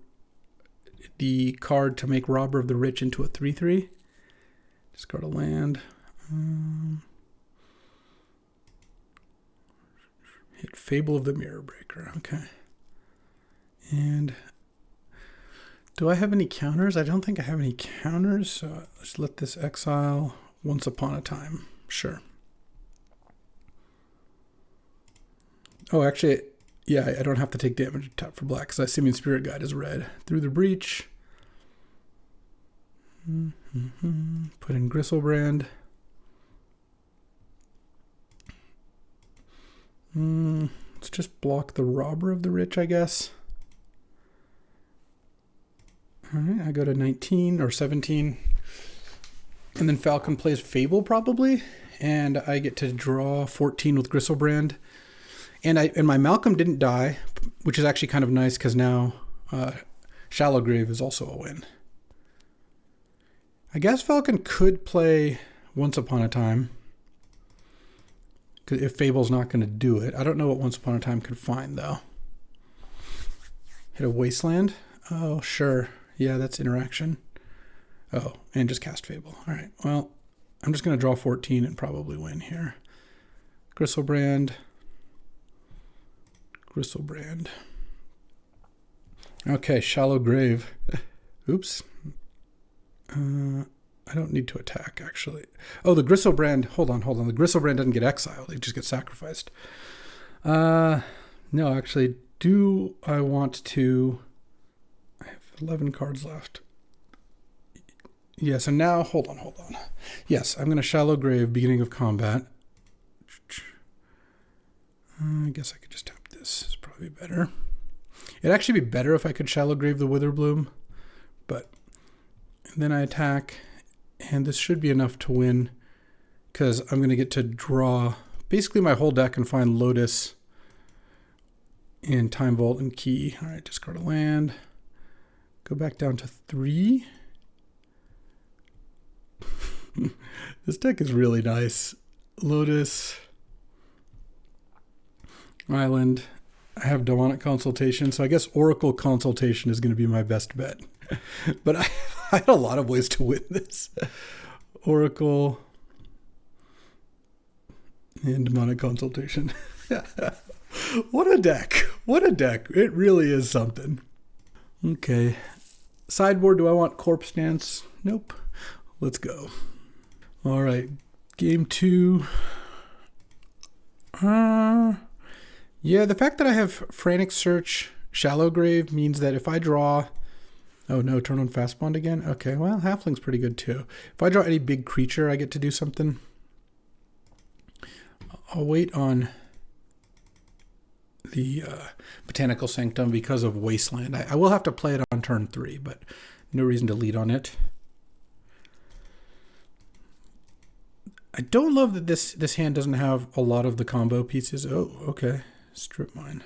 the card to make Robber of the Rich into a 3/3. Discard a land. Hit Fable of the Mirror Breaker. Okay. And do I have any counters? I don't think I have any counters. So let's let this exile Once Upon a Time. Sure. Oh, actually, yeah, I don't have to take damage tap for black because I Simian Spirit Guide is red. Through the Breach. Put in Gristlebrand. Let's just block the Robber of the Rich, I guess. All right, I go to 19 or 17. And then Falcon plays Fable probably. And I get to draw 14 with Gristlebrand. And my Malcolm didn't die, which is actually kind of nice because now Shallow Grave is also a win. I guess Falcon could play Once Upon a Time, if Fable's not going to do it. I don't know what Once Upon a Time could find, though. Hit a Wasteland? Oh, sure. Yeah, that's interaction. Oh, and just cast Fable. All right, well, I'm just going to draw 14 and probably win here. Gristlebrand. Gristlebrand. Okay, Shallow Grave. Oops. I don't need to attack, actually. Oh, the Gristlebrand. Hold on. The Gristlebrand doesn't get exiled. It just gets sacrificed. No, actually, do I want to... I have 11 cards left. Yeah, so now, hold on. Yes, I'm going to Shallow Grave, beginning of combat. I guess I could just tap this. It's probably better. It'd actually be better if I could Shallow Grave the Witherbloom, but... And then I attack, and this should be enough to win because I'm going to get to draw basically my whole deck and find Lotus And Time Vault and Key. All right, discard a land. Go back down to 3. This deck is really nice. Lotus, Island. I have Demonic Consultation, so I guess Oracle Consultation is going to be my best bet. But I had a lot of ways to win this. Oracle and Demonic Consultation. What a deck. What a deck. It really is something. Okay. Sideboard, do I want Corpse Dance? Nope. Let's go. All right. Game 2. Yeah, the fact that I have Frantic Search, Shallow Grave means that if I draw... Oh no, turn on Fast Bond again? Okay, well, Halfling's pretty good too. If I draw any big creature, I get to do something. I'll wait on the Botanical Sanctum because of Wasteland. I will have to play it on turn 3, but no reason to lead on it. I don't love that this hand doesn't have a lot of the combo pieces. Oh, okay. Strip Mine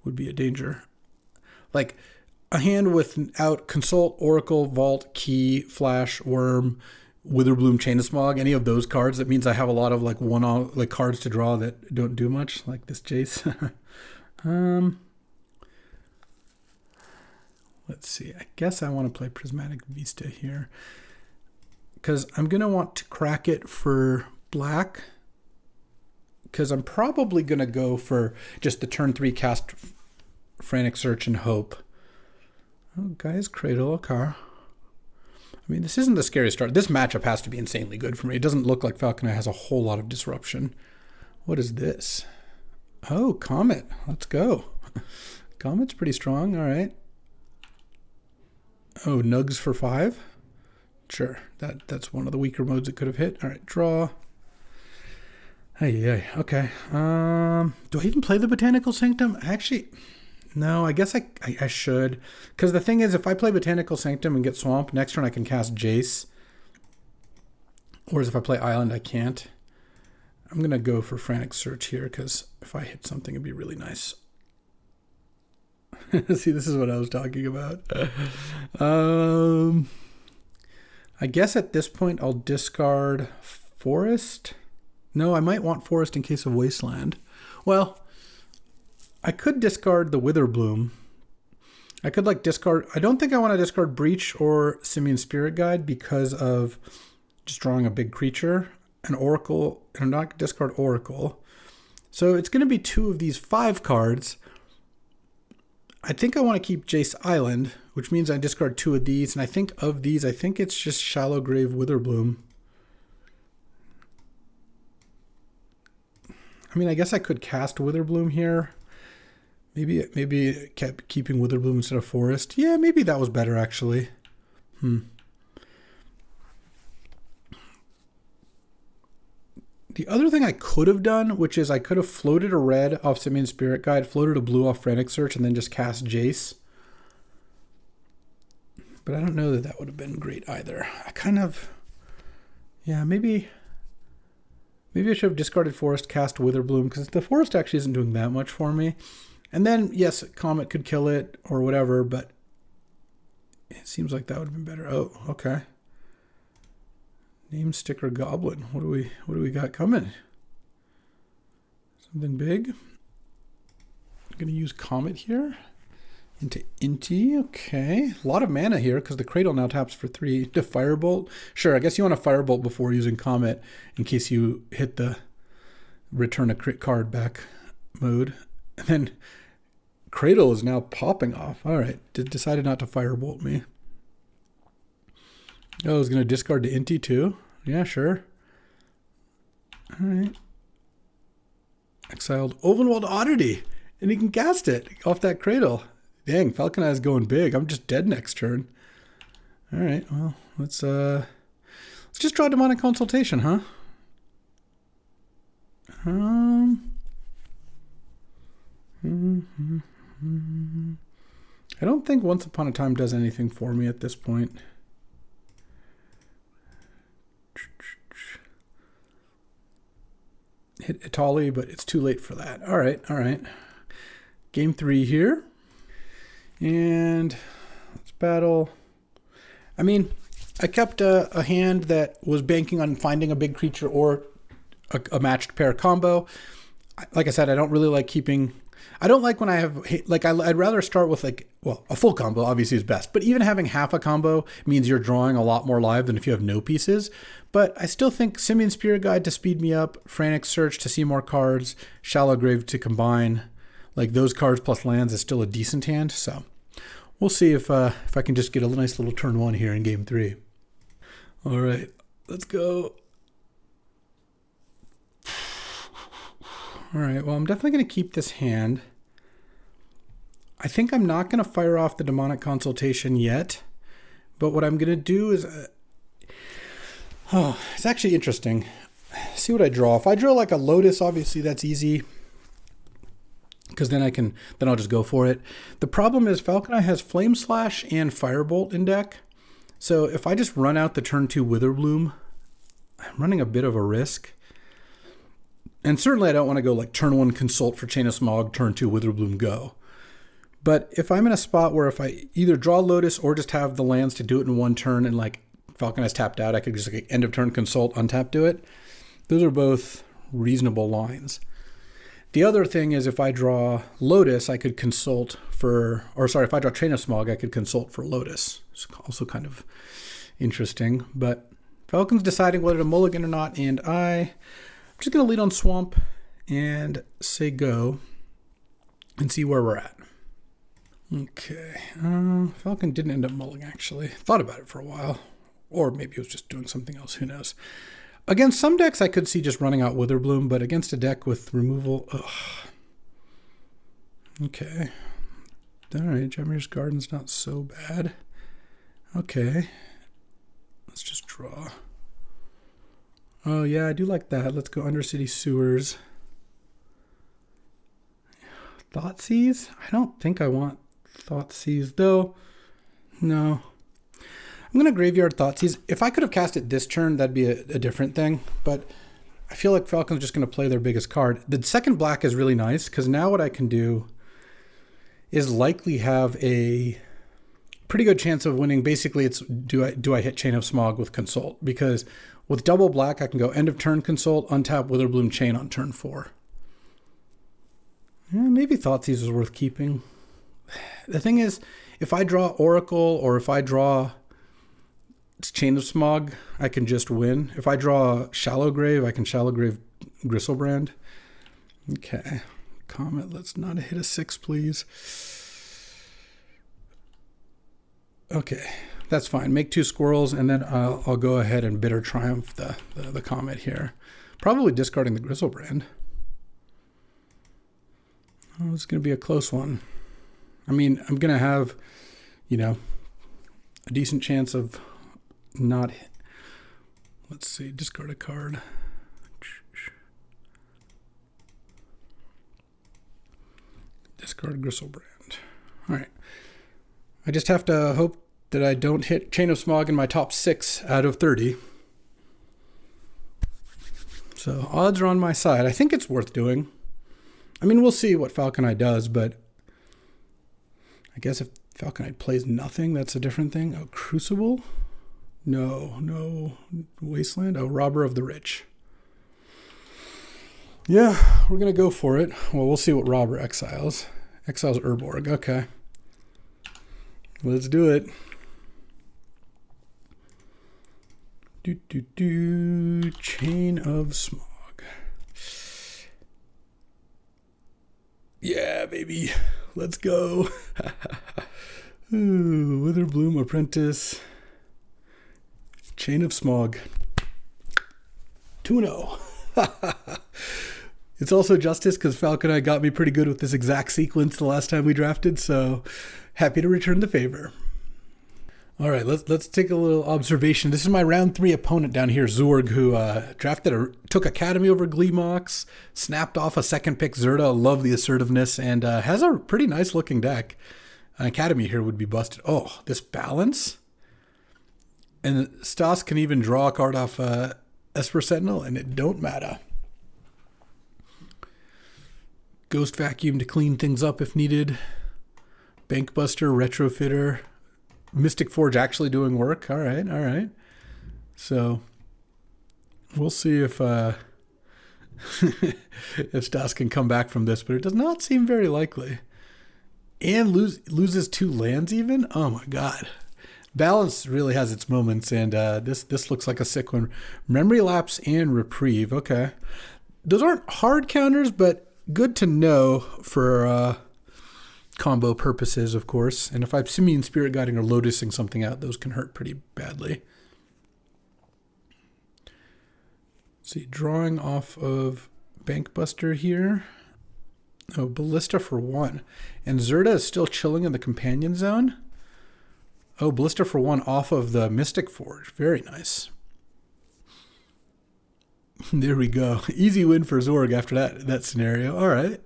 would be a danger. Like a hand without Consult, Oracle, Vault, Key, Flash, Worm, Witherbloom, Chain of Smog, any of those cards, that means I have a lot of like cards to draw that don't do much, like this Jace. Let's see. I guess I want to play Prismatic Vista here because I'm going to want to crack it for black, because I'm probably going to go for just the turn 3 cast Frantic Search and hope. Oh, guys, Cradle, okay. I mean, this isn't the scariest start. This matchup has to be insanely good for me. It doesn't look like Falconer has a whole lot of disruption. What is this? Oh, Comet. Let's go. Comet's pretty strong. All right. Oh, Nugs for 5? Sure. That's one of the weaker modes it could have hit. All right, draw. Hey, okay. Do I even play the Botanical Sanctum? Actually, no, I guess I should. Because the thing is, if I play Botanical Sanctum and get Swamp, next turn I can cast Jace. Whereas if I play Island, I can't. I'm going to go for Frantic Search here, because if I hit something, it'd be really nice. See, this is what I was talking about. I guess at this point, I'll discard Forest. No, I might want Forest in case of Wasteland. Well, I could discard the Witherbloom. I could discard... I don't think I want to discard Breach or Simian Spirit Guide because of just drawing a big creature. An Oracle, and I'm not going to discard Oracle. So it's going to be 2 of these 5 cards. I think I want to keep Jace Island, which means I discard 2 of these. And I think of these, I think it's just Shallow Grave Witherbloom. I mean, I guess I could cast Witherbloom here. Maybe kept keeping Witherbloom instead of Forest. Yeah, maybe that was better, actually. The other thing I could have done, which is I could have floated a red off Simian Spirit Guide, floated a blue off Frantic Search, and then just cast Jace. But I don't know that would have been great either. I kind of... Yeah, maybe I should have discarded Forest, cast Witherbloom, because the Forest actually isn't doing that much for me. And then, yes, Comet could kill it or whatever, but it seems like that would have been better. Oh, okay. Name Sticker Goblin. What do we got coming? Something big. I'm going to use Comet here. Into Inti. Okay. A lot of mana here because the Cradle now taps for 3 to Firebolt. Sure, I guess you want to Firebolt before using Comet in case you hit the return a crit card back mode. And then Cradle is now popping off. All right. Decided not to Firebolt me. Oh, I was going to discard to Inti too? Yeah, sure. All right. Exiled Ovenwald Oddity. And he can cast it off that Cradle. Dang, Falcon Eye's going big. I'm just dead next turn. All right, well, let's just draw Demonic Consultation, huh? I don't think Once Upon a Time does anything for me at this point. Hit Itali, but it's too late for that. All right. Game 3 here. And let's battle. I mean, I kept a hand that was banking on finding a big creature or a matched pair combo. Like I said, I don't really like keeping... I don't like when I have... Like, I'd rather start with, like... Well, a full combo obviously is best. But even having half a combo means you're drawing a lot more live than if you have no pieces. But I still think Simian Spirit Guide to speed me up, Frantic Search to see more cards, Shallow Grave to combine. Like, those cards plus lands is still a decent hand. So, we'll see if I can just get a nice little turn 1 here in Game 3. All right, let's go. All right, well, I'm definitely going to keep this hand. I think I'm not going to fire off the Demonic Consultation yet, but what I'm going to do is... it's actually interesting. See what I draw. If I draw like a Lotus, obviously that's easy, because then I'll just go for it. The problem is Falconeye has Flame Slash and Firebolt in deck, so if I just run out the turn 2 Witherbloom, I'm running a bit of a risk. And certainly I don't want to go like turn 1 Consult for Chain of Smog, turn 2 Witherbloom, go. But if I'm in a spot where if I either draw Lotus or just have the lands to do it in one turn and like Falconeye's tapped out, I could just like end of turn Consult, untap, do it. Those are both reasonable lines. The other thing is if I draw Lotus, I could consult for, or sorry, if I draw Chain of Smog, I could consult for Lotus. It's also kind of interesting, but Falcon's deciding whether to mulligan or not, and I'm just going to lead on Swamp and say go and see where we're at. Okay, Falcon didn't end up mulling, actually. Thought about it for a while, or maybe it was just doing something else, who knows. Against some decks, I could see just running out Witherbloom, but against a deck with removal, ugh. Okay. All right, Jamir's Garden's not so bad. Okay. Let's just draw. Oh, yeah, I do like that. Let's go Undercity Sewers. Thoughtseize? I don't think I want Thoughtseize, though. No. I'm going to Graveyard Thoughtseize. If I could have cast it this turn, that'd be a different thing. But I feel like Falcon's just going to play their biggest card. The second black is really nice, because now what I can do is likely have a pretty good chance of winning. Basically, it's do I hit Chain of Smog with Consult? Because with double black, I can go end of turn Consult, untap Witherbloom Chain on turn 4. Yeah, maybe Thoughtseize is worth keeping. The thing is, if I draw Oracle or if I draw Chain of Smog, I can just win. If I draw Shallow Grave, I can Shallow Grave Gristlebrand. Okay. Comet, let's not hit a 6, please. Okay, that's fine. Make 2 squirrels, and then I'll go ahead and Bitter Triumph the Comet here. Probably discarding the Gristlebrand. Oh, it's going to be a close one. I mean, I'm going to have, a decent chance of not... Let's see, discard a card. Discard Gristlebrand. All right. I just have to hope that I don't hit Chain of Smog in my top 6 out of 30. So odds are on my side. I think it's worth doing. I mean, we'll see what Falconeye does, but I guess if Falconeye plays nothing, that's a different thing. Oh, Crucible? No. Wasteland? Oh, Robber of the Rich. Yeah, we're going to go for it. Well, we'll see what Robber exiles. Exiles Urborg. Okay. Let's do it. Chain of Smog. Yeah, baby. Let's go. Ooh, Witherbloom Apprentice. Chain of Smog. 2-0. It's also justice because Falconeye got me pretty good with this exact sequence the last time we drafted, so happy to return the favor. All right, let's take a little observation. This is my round 3 opponent down here, Zorg, who took Academy over Gleemox, snapped off a second pick Zerta. Love the assertiveness, and has a pretty nice looking deck. An Academy here would be busted. Oh, this balance, and Stas can even draw a card off Esper Sentinel, and it don't matter. Ghost Vacuum to clean things up if needed. Bankbuster, Retrofitter. Mystic Forge actually doing work. All right. So we'll see if if Stas can come back from this, but it does not seem very likely. And loses 2 lands even? Oh my god. Balance really has its moments, and this looks like a sick one. Memory Lapse and Reprieve. Okay. Those aren't hard counters, but good to know for combo purposes, of course. And if I'm Simian Spirit Guiding or Lotusing something out, those can hurt pretty badly. Let's see, drawing off of Bankbuster here. Oh, Ballista for 1. And Zerda is still chilling in the Companion Zone. Oh, Ballista for 1 off of the Mystic Forge. Very nice. There we go. Easy win for Zorg after that scenario. All right.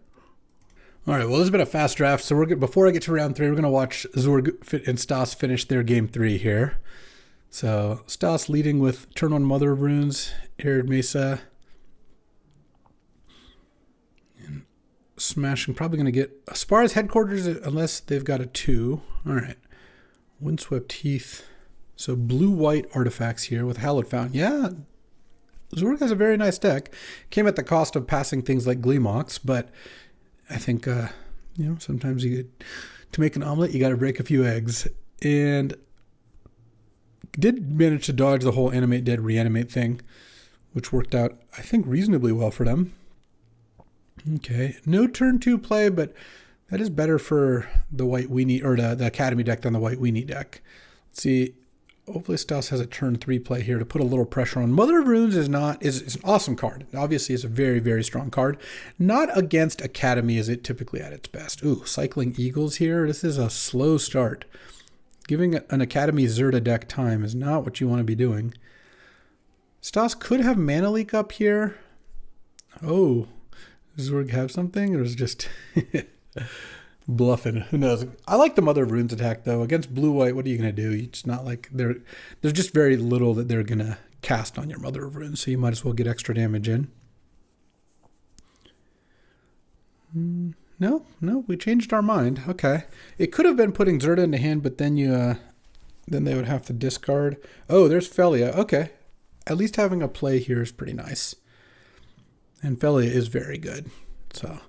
Well, this has been a fast draft. So before I get to round 3, we're going to watch Zorg and Stas finish their game 3 here. So Stas leading with turn 1 Mother of Runes, Arid Mesa. And smashing, probably going to get Aspara's Headquarters unless they've got a 2. All right. Windswept Heath. So blue-white artifacts here with Hallowed Fountain. Yeah, Zorg has a very nice deck. Came at the cost of passing things like Gleemox, but I think, sometimes to make an omelet, you got to break a few eggs. And did manage to dodge the whole Animate Dead Reanimate thing, which worked out, I think, reasonably well for them. Okay, no turn 2 play, but that is better for the white weenie, or the Academy deck than the white weenie deck. Let's see. Hopefully Stas has a turn 3 play here to put a little pressure on. Mother of Runes is an awesome card. Obviously, it's a very, very strong card. Not against Academy is it typically at its best. Ooh, Cycling Eagles here. This is a slow start. Giving an Academy Zerda deck time is not what you want to be doing. Stas could have Mana Leak up here. Oh, does Zorg have something? Or is it just bluffing? Who knows? I like the Mother of Runes attack, though. Against blue-white, what are you going to do? It's not like there's just very little that they're going to cast on your Mother of Runes, so you might as well get extra damage in. No, we changed our mind. Okay. It could have been putting Zerda into hand, but then then they would have to discard. Oh, there's Felia. Okay. At least having a play here is pretty nice. And Felia is very good. So,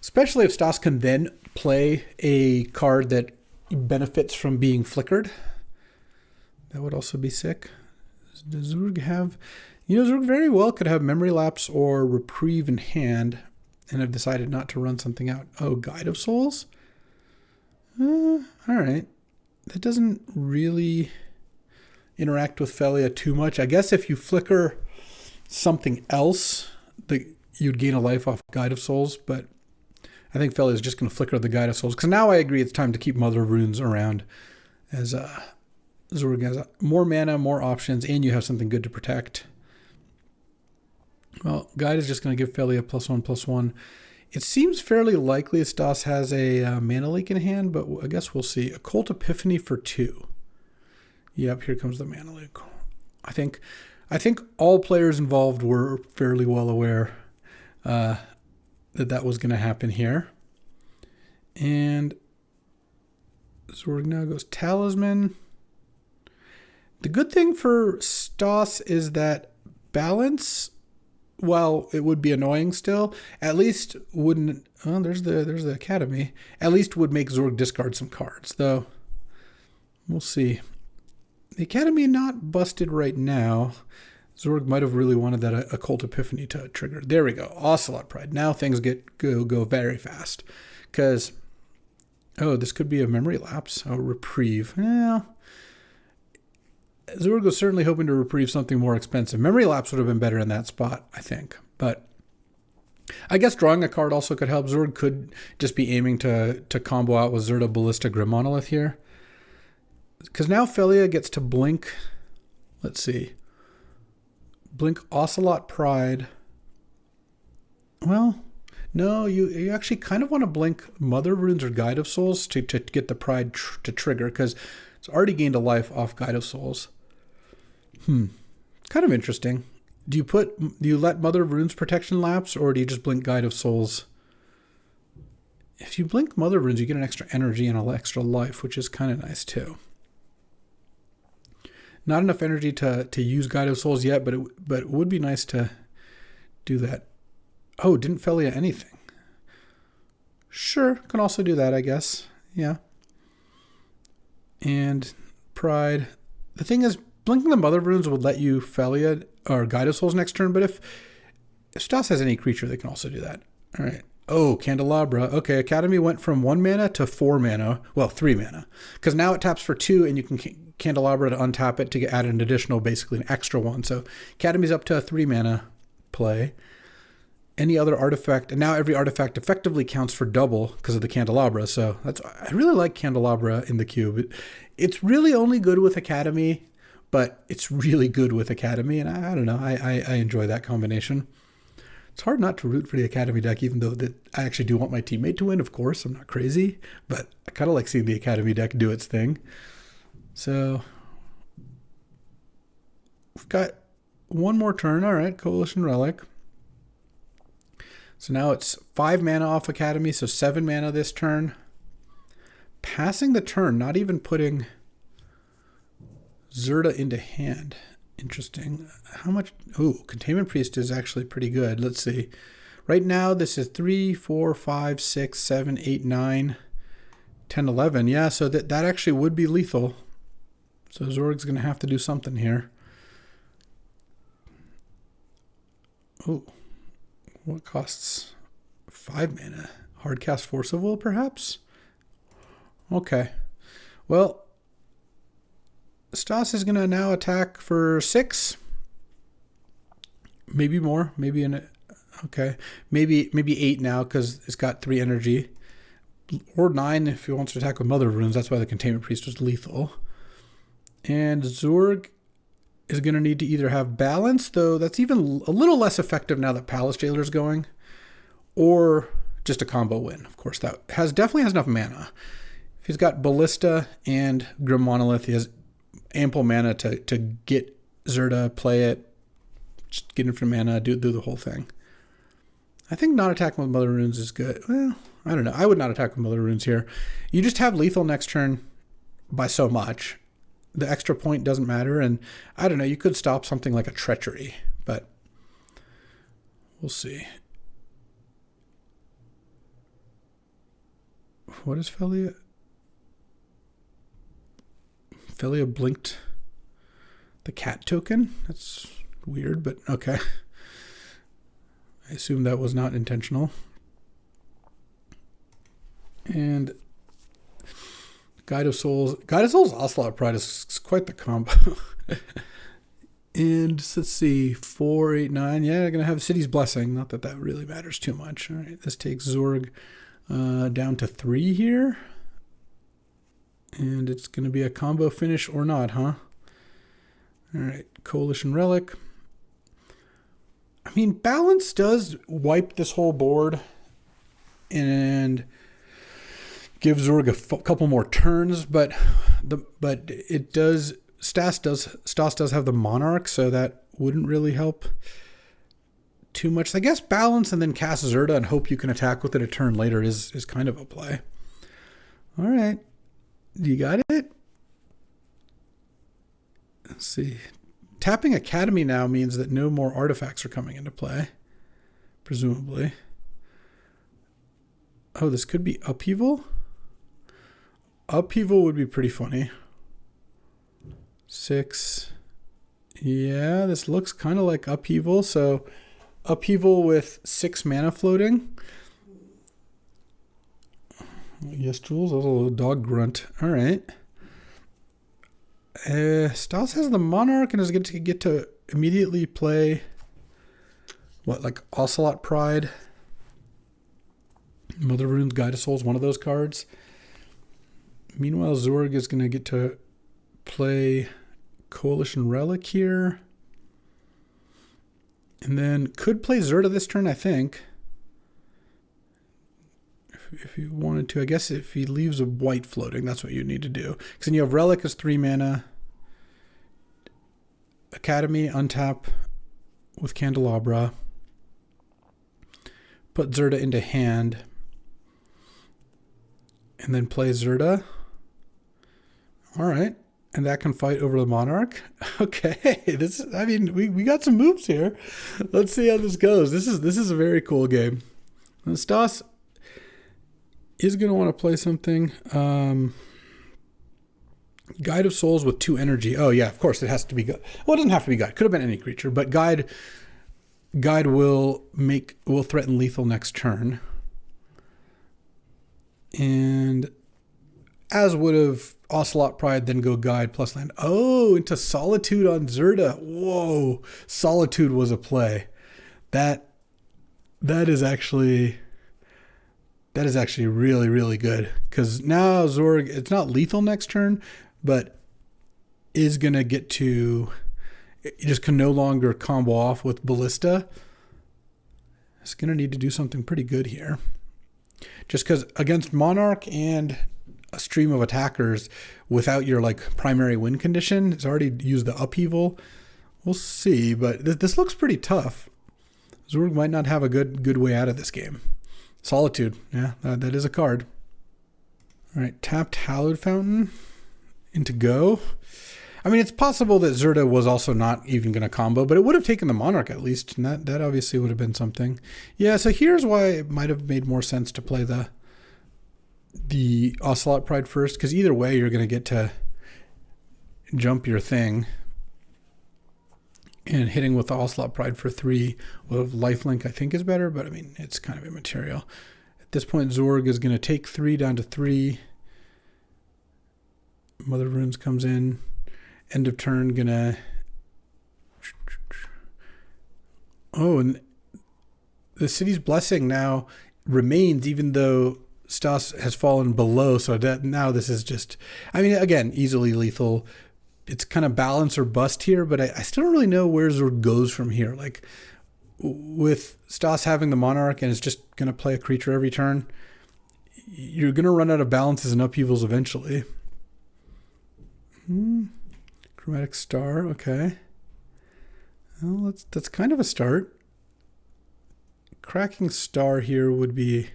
especially if Stas can then play a card that benefits from being flickered. That would also be sick. Does Zorg have... Zorg very well could have Memory Lapse or Reprieve in hand and have decided not to run something out. Oh, Guide of Souls? All right. That doesn't really interact with Felia too much. I guess if you flicker something else, you'd gain a life off Guide of Souls, but I think Felia is just going to flicker the Guide of Souls, because now I agree it's time to keep Mother of Runes around, as Zorg has more mana, more options, and you have something good to protect. Well, Guide is just going to give Felia +1/+1. It seems fairly likely Stas has a Mana Leak in hand, but I guess we'll see. Occult Epiphany for 2. Yep, here comes the Mana Leak. I think all players involved were fairly well aware that was going to happen here. And Zorg now goes Talisman. The good thing for Stas is that Balance, while it would be annoying still, at least wouldn't... Oh, there's the Academy. At least would make Zorg discard some cards, though. We'll see. The Academy not busted right now. Zorg might have really wanted that Occult Epiphany to trigger. There we go. Ocelot Pride. Now things go very fast. Because, this could be a Memory Lapse. Oh, Reprieve. Well, Zorg was certainly hoping to reprieve something more expensive. Memory Lapse would have been better in that spot, I think. But I guess drawing a card also could help. Zorg could just be aiming to combo out with Zerda Ballista Grim Monolith here. Because now Felia gets to blink. Let's see. Blink Ocelot Pride. Well, no, you actually kind of want to blink Mother of Runes or Guide of Souls to get the Pride to trigger, because it's already gained a life off Guide of Souls. Kind of interesting. Do you let Mother of Runes protection lapse, or do you just blink Guide of Souls if you blink Mother Runes, you get an extra energy and an extra life, which is kind of nice too. Not enough energy to use Guide of Souls yet, but it would be nice to do that. Oh, didn't Felia anything? Sure, can also do that, I guess. Yeah. And Pride. The thing is, blinking the Mother Runes would let you Felia or Guide of Souls next turn, but if Stas has any creature, they can also do that. All right. Oh, Candelabra. Okay, Academy went from 1 mana to 4 mana. Well, 3 mana. Because now it taps for 2, and you can Candelabra to untap it to add an additional, basically an extra one. So Academy's up to a 3 mana play. Any other artifact, and now every artifact effectively counts for double because of the Candelabra. So I really like Candelabra in the cube. It's really only good with Academy, but it's really good with Academy, and I don't know. I enjoy that combination. It's hard not to root for the Academy deck, even though I actually do want my teammate to win, of course. I'm not crazy, but I kind of like seeing the Academy deck do its thing. So we've got one more turn. All right, Coalition Relic. So now it's 5 mana off Academy, so 7 mana this turn. Passing the turn, not even putting Zirda into hand. Interesting. How much? Oh, Containment Priest is actually pretty good. Let's see. Right now, this is 3, 4, 5, 6, 7, 8, 9, 10, 11. Yeah, so that actually would be lethal. So Zorg's going to have to do something here. Oh. What costs 5 mana? Hardcast Force of Will, perhaps? Okay. Well, Stas is going to now attack for 6. Maybe more. Maybe okay. Maybe 8 now because it's got 3 energy. Or 9 if he wants to attack with Mother Runes. That's why the Containment Priest was lethal. And Zorg is going to need to either have balance, though that's even a little less effective now that Palace Jailer is going, or just a combo win. Of course, that definitely has enough mana. If he's got Ballista and Grim Monolith, he has ample mana to get Zirda, play it, just get infinite mana, do the whole thing. I think not attacking with Mother Runes is good. Well, I don't know. I would not attack with Mother Runes here. You just have lethal next turn by so much. The extra point doesn't matter, and I don't know, you could stop something like a Treachery, but we'll see. What is Felia? Felia blinked the cat token? That's weird, but okay. I assume that was not intentional. And Guide of Souls Ocelot Pride is quite the combo. And let's see, 4, 8, 9. Yeah, I'm going to have City's Blessing. Not that really matters too much. All right, this takes Zorg down to 3 here. And it's going to be a combo finish or not, huh? All right, Coalition Relic. I mean, balance does wipe this whole board and give Zorg a couple more turns, but it does. Stas does have the Monarch, so that wouldn't really help too much. I guess balance and then cast Zirda and hope you can attack with it a turn later is kind of a play. All right, you got it. Let's see. Tapping Academy now means that no more artifacts are coming into play, presumably. Oh, this could be Upheaval. Upheaval would be pretty funny. 6. Yeah, this looks kind of like Upheaval. So Upheaval with 6 mana floating. Yes, Jules, that was a little dog grunt. All right. Stas has the Monarch and is going to get to immediately play what, like Ocelot Pride, Mother Runes, Guide of Souls, one of those cards. Meanwhile, Zorg is going to get to play Coalition Relic here. And then could play Zirda this turn, I think. If you wanted to. I guess if he leaves a white floating, that's what you need to do. Because then you have Relic as 3 mana. Academy, untap with Candelabra. Put Zirda into hand. and then play Zerda. All right. And that can fight over the Monarch. Okay. We got some moves here. Let's see how this goes. This is a very cool game. And Stas is going to want to play something. Guide of Souls with 2 energy. Oh yeah, of course it has to be Guide. Well, it doesn't have to be Guide. Could have been any creature, but Guide will threaten lethal next turn. And as would have Ocelot Pride, then go Guide plus land. Oh, into Solitude on Zerda. Whoa, Solitude was a play. That is actually really, really good, because now Zorg, it's not lethal next turn, but is gonna get to, it just can no longer combo off with Ballista. It's gonna need to do something pretty good here, just because against Monarch and a stream of attackers without your like primary win condition, it's already used the upheaval. We'll see, but this looks pretty tough. Zorg might not have a good way out of this game. Solitude, yeah, that is a card. All right, tapped Hallowed Fountain into go. I mean, it's possible that Zerda was also not even going to combo, but it would have taken the Monarch at least, and that obviously would have been something. Yeah, so here's why it might have made more sense to play the Ocelot Pride first, because either way you're going to get to jump your thing, and hitting with the Ocelot Pride for 3 with lifelink I think is better, but I mean it's kind of immaterial. At this point Zorg is going to take 3 down to 3. Mother Runes comes in. End of turn gonna, oh, and the City's Blessing now remains even though Stas has fallen below, so that now this is just, I mean, again, easily lethal. It's kind of balance or bust here, but I still don't really know where Zorg goes from here. Like, with Stas having the Monarch and it's just going to play a creature every turn, you're going to run out of balances and upheavals eventually. Chromatic Star, okay. Well, that's kind of a start. Cracking Star here would be...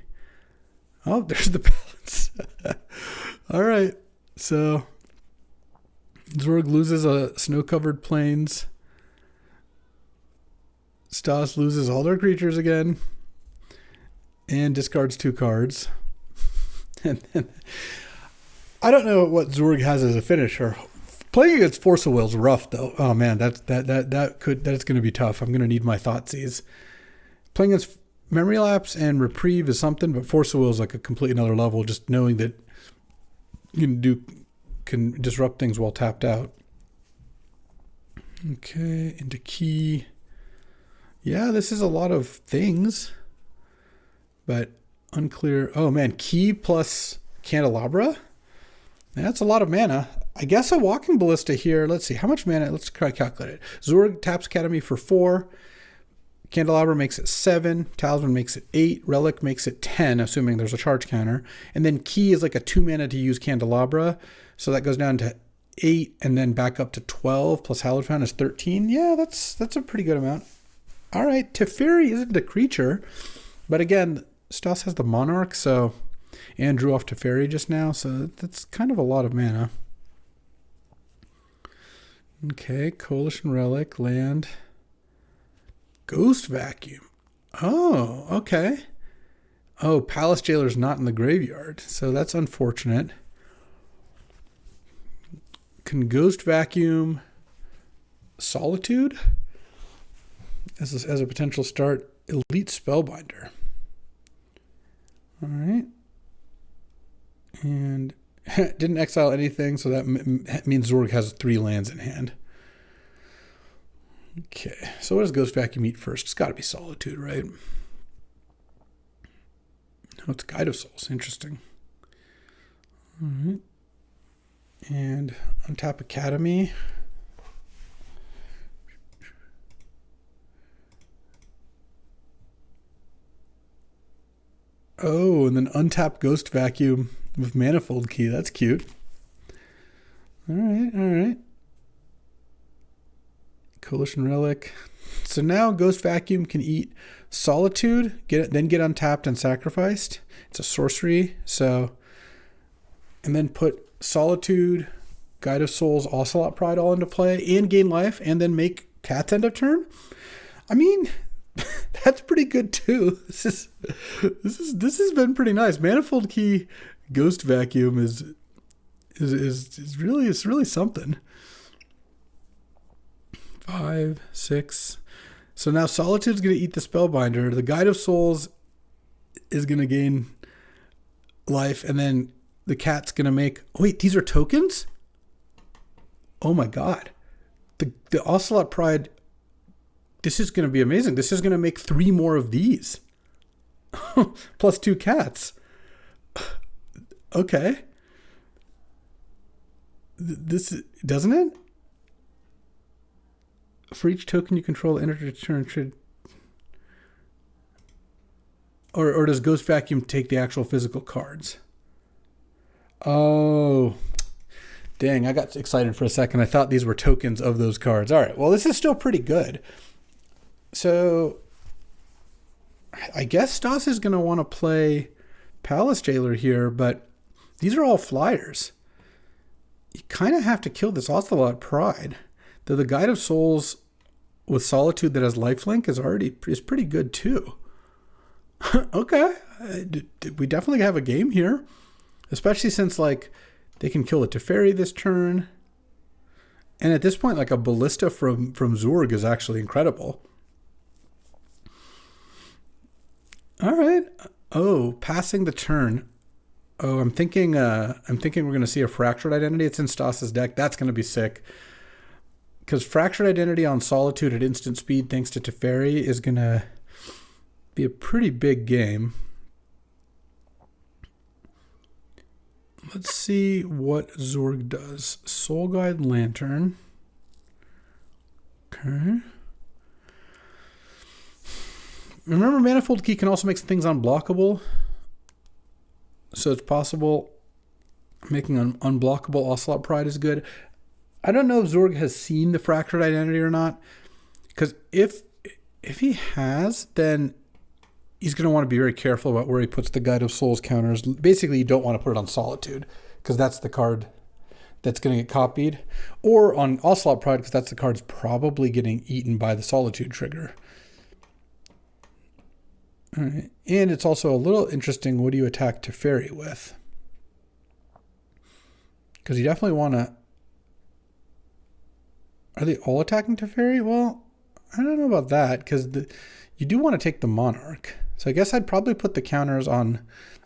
Oh, there's the balance. All right, so Zorg loses a Snow-Covered Plains. Stas loses all their creatures again. And discards 2 cards. And then, I don't know what Zorg has as a finisher. Playing against Force of Will is rough, though. Oh man, that's going to be tough. I'm going to need my Thoughtseize. Playing against Memory Lapse and Reprieve is something, but Force of Will is like a completely another level. Just knowing that you can disrupt things while tapped out. Okay, into Key. Yeah, this is a lot of things, but unclear. Oh man, Key plus Candelabra. That's a lot of mana. I guess a Walking Ballista here. Let's see. How much mana? Let's try to calculate it. Zorg taps Academy for 4. Candelabra makes it 7. Talisman makes it 8. Relic makes it 10, assuming there's a charge counter. And then Key is like a 2 mana to use Candelabra. So that goes down to 8 and then back up to 12. Plus Hallowed Fountain is 13. Yeah, that's a pretty good amount. All right. Teferi isn't a creature. But again, Stas has the Monarch, so... And drew off Teferi just now, so that's kind of a lot of mana. Okay, Coalition Relic, land. Ghost Vacuum. Oh, okay. Oh, Palace Jailer's not in the graveyard, so that's unfortunate. Can Ghost Vacuum Solitude as a potential start? Elite Spellbinder. All right. And didn't exile anything, so that means Zorg has 3 lands in hand. Okay, so what does Ghost Vacuum eat first? It's got to be Solitude, right? Oh, it's Guide of Souls. Interesting. All right. And untap Academy. Oh, and then untap Ghost Vacuum with Manifold Key. That's cute. All right. Coalition Relic. So now Ghost Vacuum can eat Solitude, then get untapped and sacrificed. It's a sorcery, so and then put Solitude, Guide of Souls, Ocelot Pride all into play and gain life, and then make cats end of turn. I mean, that's pretty good too. This has been pretty nice. Manifold Key Ghost Vacuum is really something. 5, 6. So now Solitude's going to eat the Spellbinder. The Guide of Souls is going to gain life, and then the cat's going to make... Wait, these are tokens? Oh my god. The Ocelot Pride... This is going to be amazing. This is going to make 3 more of these. Plus 2 cats. Okay. This... Doesn't it? For each token you control, enter to turn should... Or does Ghost Vacuum take the actual physical cards? Oh, dang. I got excited for a second. I thought these were tokens of those cards. All right. Well, this is still pretty good. So I guess Stas is going to want to play Palace Jailer here, but these are all flyers. You kind of have to kill this Ocelot Pride. Though the Guide of Souls with Solitude that has lifelink is pretty good too. Okay. We definitely have a game here. Especially since, like, they can kill a Teferi this turn. And at this point, like, a Ballista from Zurg is actually incredible. All right. Oh, passing the turn. Oh, I'm thinking we're going to see a Fractured Identity. It's in Stas's deck. That's going to be sick. Because Fractured Identity on Solitude at instant speed thanks to Teferi is going to be a pretty big game. Let's see what Zurg does. Soul Guide Lantern. Okay. Remember, Manifold Key can also make things unblockable. So it's possible making an unblockable Ocelot Pride is good. I don't know if Zurg has seen the Fractured Identity or not. Because if he has, then he's going to want to be very careful about where he puts the Guide of Souls counters. Basically, you don't want to put it on Solitude, because that's the card that's going to get copied. Or on Ocelot Pride, because that's the card's probably getting eaten by the Solitude trigger. All right. And it's also a little interesting, what do you attack Teferi with? Because you definitely want to... Are they all attacking Teferi? Well, I don't know about that, because you do want to take the Monarch. So I guess I'd probably put the counters on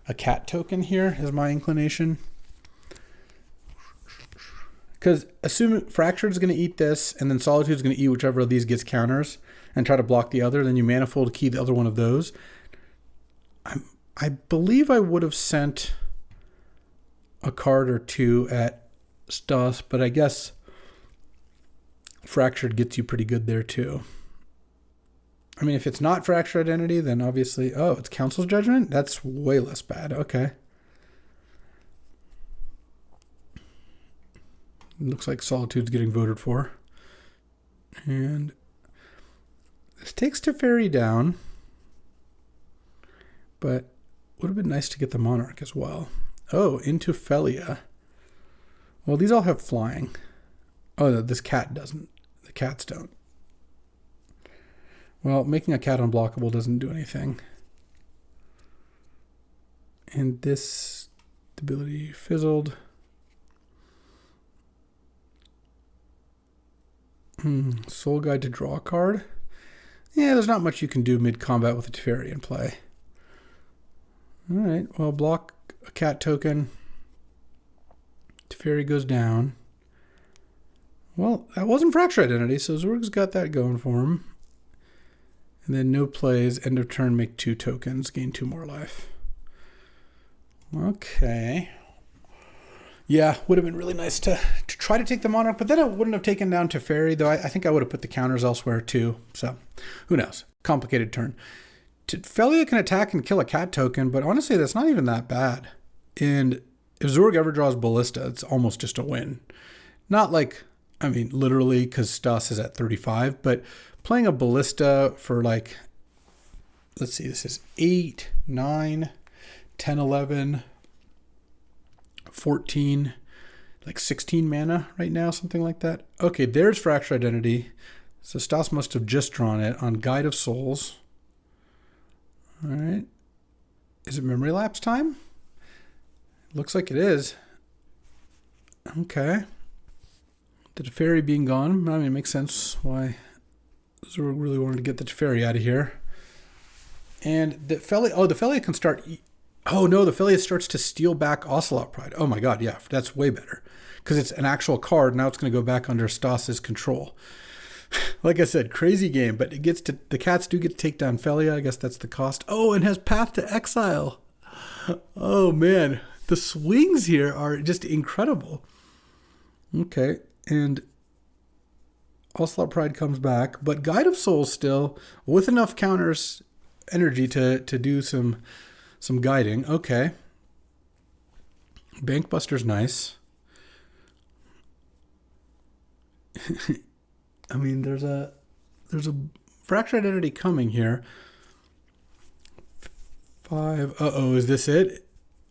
a cat token here, is my inclination. Because assuming Fractured is going to eat this, and then Solitude is going to eat whichever of these gets counters, and try to block the other, then you Manifold Key the other one of those. I believe I would have sent a card or two at Stas, but I guess Fractured gets you pretty good there too. I mean, if it's not Fractured Identity, then obviously... Oh, it's Council's Judgment? That's way less bad. Okay. Looks like Solitude's getting voted for. And this takes Teferi down. But would have been nice to get the Monarch as well. Oh, into Felia. Well, these all have flying. Oh, no, this cat doesn't. The cats don't. Well, making a cat unblockable doesn't do anything. And this ability fizzled. Soul Guide to draw a card. Yeah, there's not much you can do mid-combat with a Teferi in play. All right, well, block a cat token. Teferi goes down. Well, that wasn't Fractured Identity, so Zurg's got that going for him. And then no plays, end of turn, make 2 tokens, gain 2 more life. Okay. Yeah, would have been really nice to try to take the Monarch, but then it wouldn't have taken down Teferi, though I think I would have put the counters elsewhere too. So, who knows? Complicated turn. Felia can attack and kill a cat token, but honestly, that's not even that bad. And if Zurg ever draws Ballista, it's almost just a win. Not like, I mean, literally, because Stas is at 35, but playing a Ballista for like, let's see, this is 8, 9, 10, 11, 14, like 16 mana right now, something like that. Okay, there's Fracture Identity. So Stas must have just drawn it on Guide of Souls. All right. Is it Memory Lapse time? Looks like it is. Okay. The Teferi being gone, I mean, it makes sense why Zurg really wanted to get the Teferi out of here. And the Felia can start... Oh, no, the Felia starts to steal back Ocelot Pride. Oh, my God, yeah, that's way better. Because it's an actual card. Now it's going to go back under Stas's control. Like I said, crazy game, but it gets to... The cats do get to take down Felia. I guess that's the cost. Oh, and has Path to Exile. Oh, man. The swings here are just incredible. Okay, and Ocelot Pride comes back, but Guide of Souls still, with enough counters energy to do some guiding. Okay. Bankbuster's nice. I mean, there's a Fracture Identity coming here. 5. Is this it?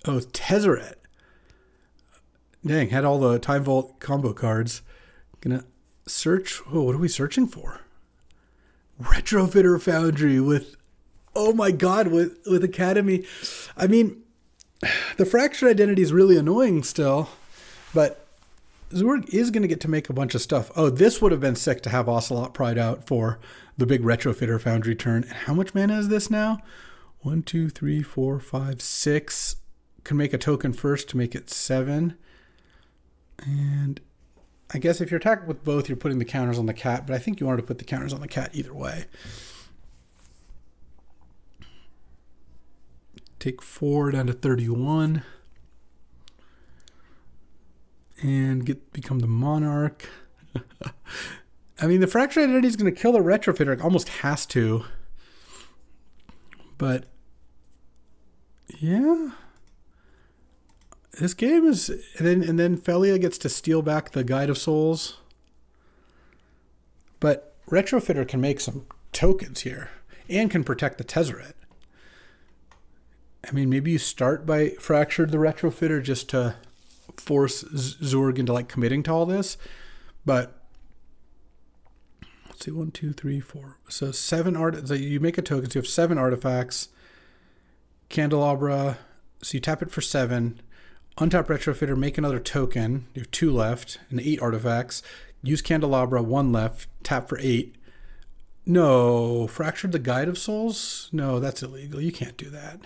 Oh, Tezzeret. Dang, had all the Time Vault combo cards. Gonna search. Oh, what are we searching for? Retrofitter Foundry with, oh my God, with Academy. I mean, the Fractured Identity is really annoying still, but Zurg is going to get to make a bunch of stuff. Oh, this would have been sick to have Ocelot Pride out for the big Retrofitter Foundry turn. And how much mana is this now? 1, 2, 3, 4, 5, 6. Can make a token first to make it 7. And I guess if you're attacking with both, you're putting the counters on the cat, but I think you wanted to put the counters on the cat either way. Take 4 down to 31. And become the Monarch. I mean, the Fractured Identity is going to kill the Retrofitter. It almost has to. But, yeah. This game is... And then Felia gets to steal back the Guide of Souls. But Retrofitter can make some tokens here. And can protect the Tezzeret. I mean, maybe you start by Fractured the Retrofitter just to force Zurg into, like, committing to all this. But... Let's see, 1, 2, 3, 4. So 7 art. So you make a token. So you have 7 artifacts. Candelabra. So you tap it for 7. Untap Retrofitter, make another token. You have 2 left and 8 artifacts. Use Candelabra, 1 left. Tap for 8. No. Fractured the Guide of Souls? No, that's illegal. You can't do that.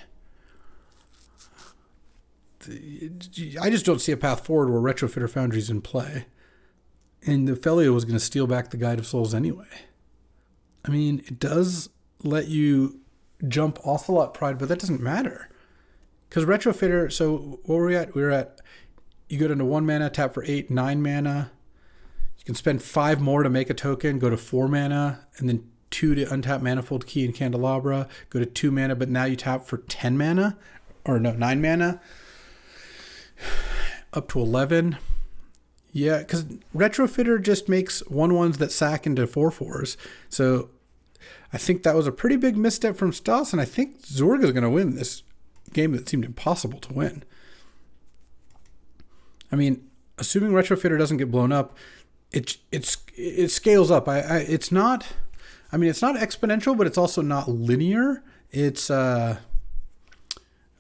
I just don't see a path forward where Retrofitter Foundry's in play. And the Felia was going to steal back the Guide of Souls anyway. I mean, it does let you jump Ocelot Pride, but that doesn't matter. Because Retrofitter, so what were we at? We were at, you go down to 1 mana, tap for 8, 9 mana. You can spend 5 more to make a token, go to 4 mana, and then 2 to untap Manifold Key and Candelabra, go to 2 mana, but now you tap for 10 mana, or no, 9 mana, up to 11. Yeah, because Retrofitter just makes 1/1s that sack into 4/4s. So I think that was a pretty big misstep from Stas, and I think Zurg is going to win this game that seemed impossible to win. I mean, assuming Retrofitter doesn't get blown up, it scales up. It's not exponential, but it's also not linear. It's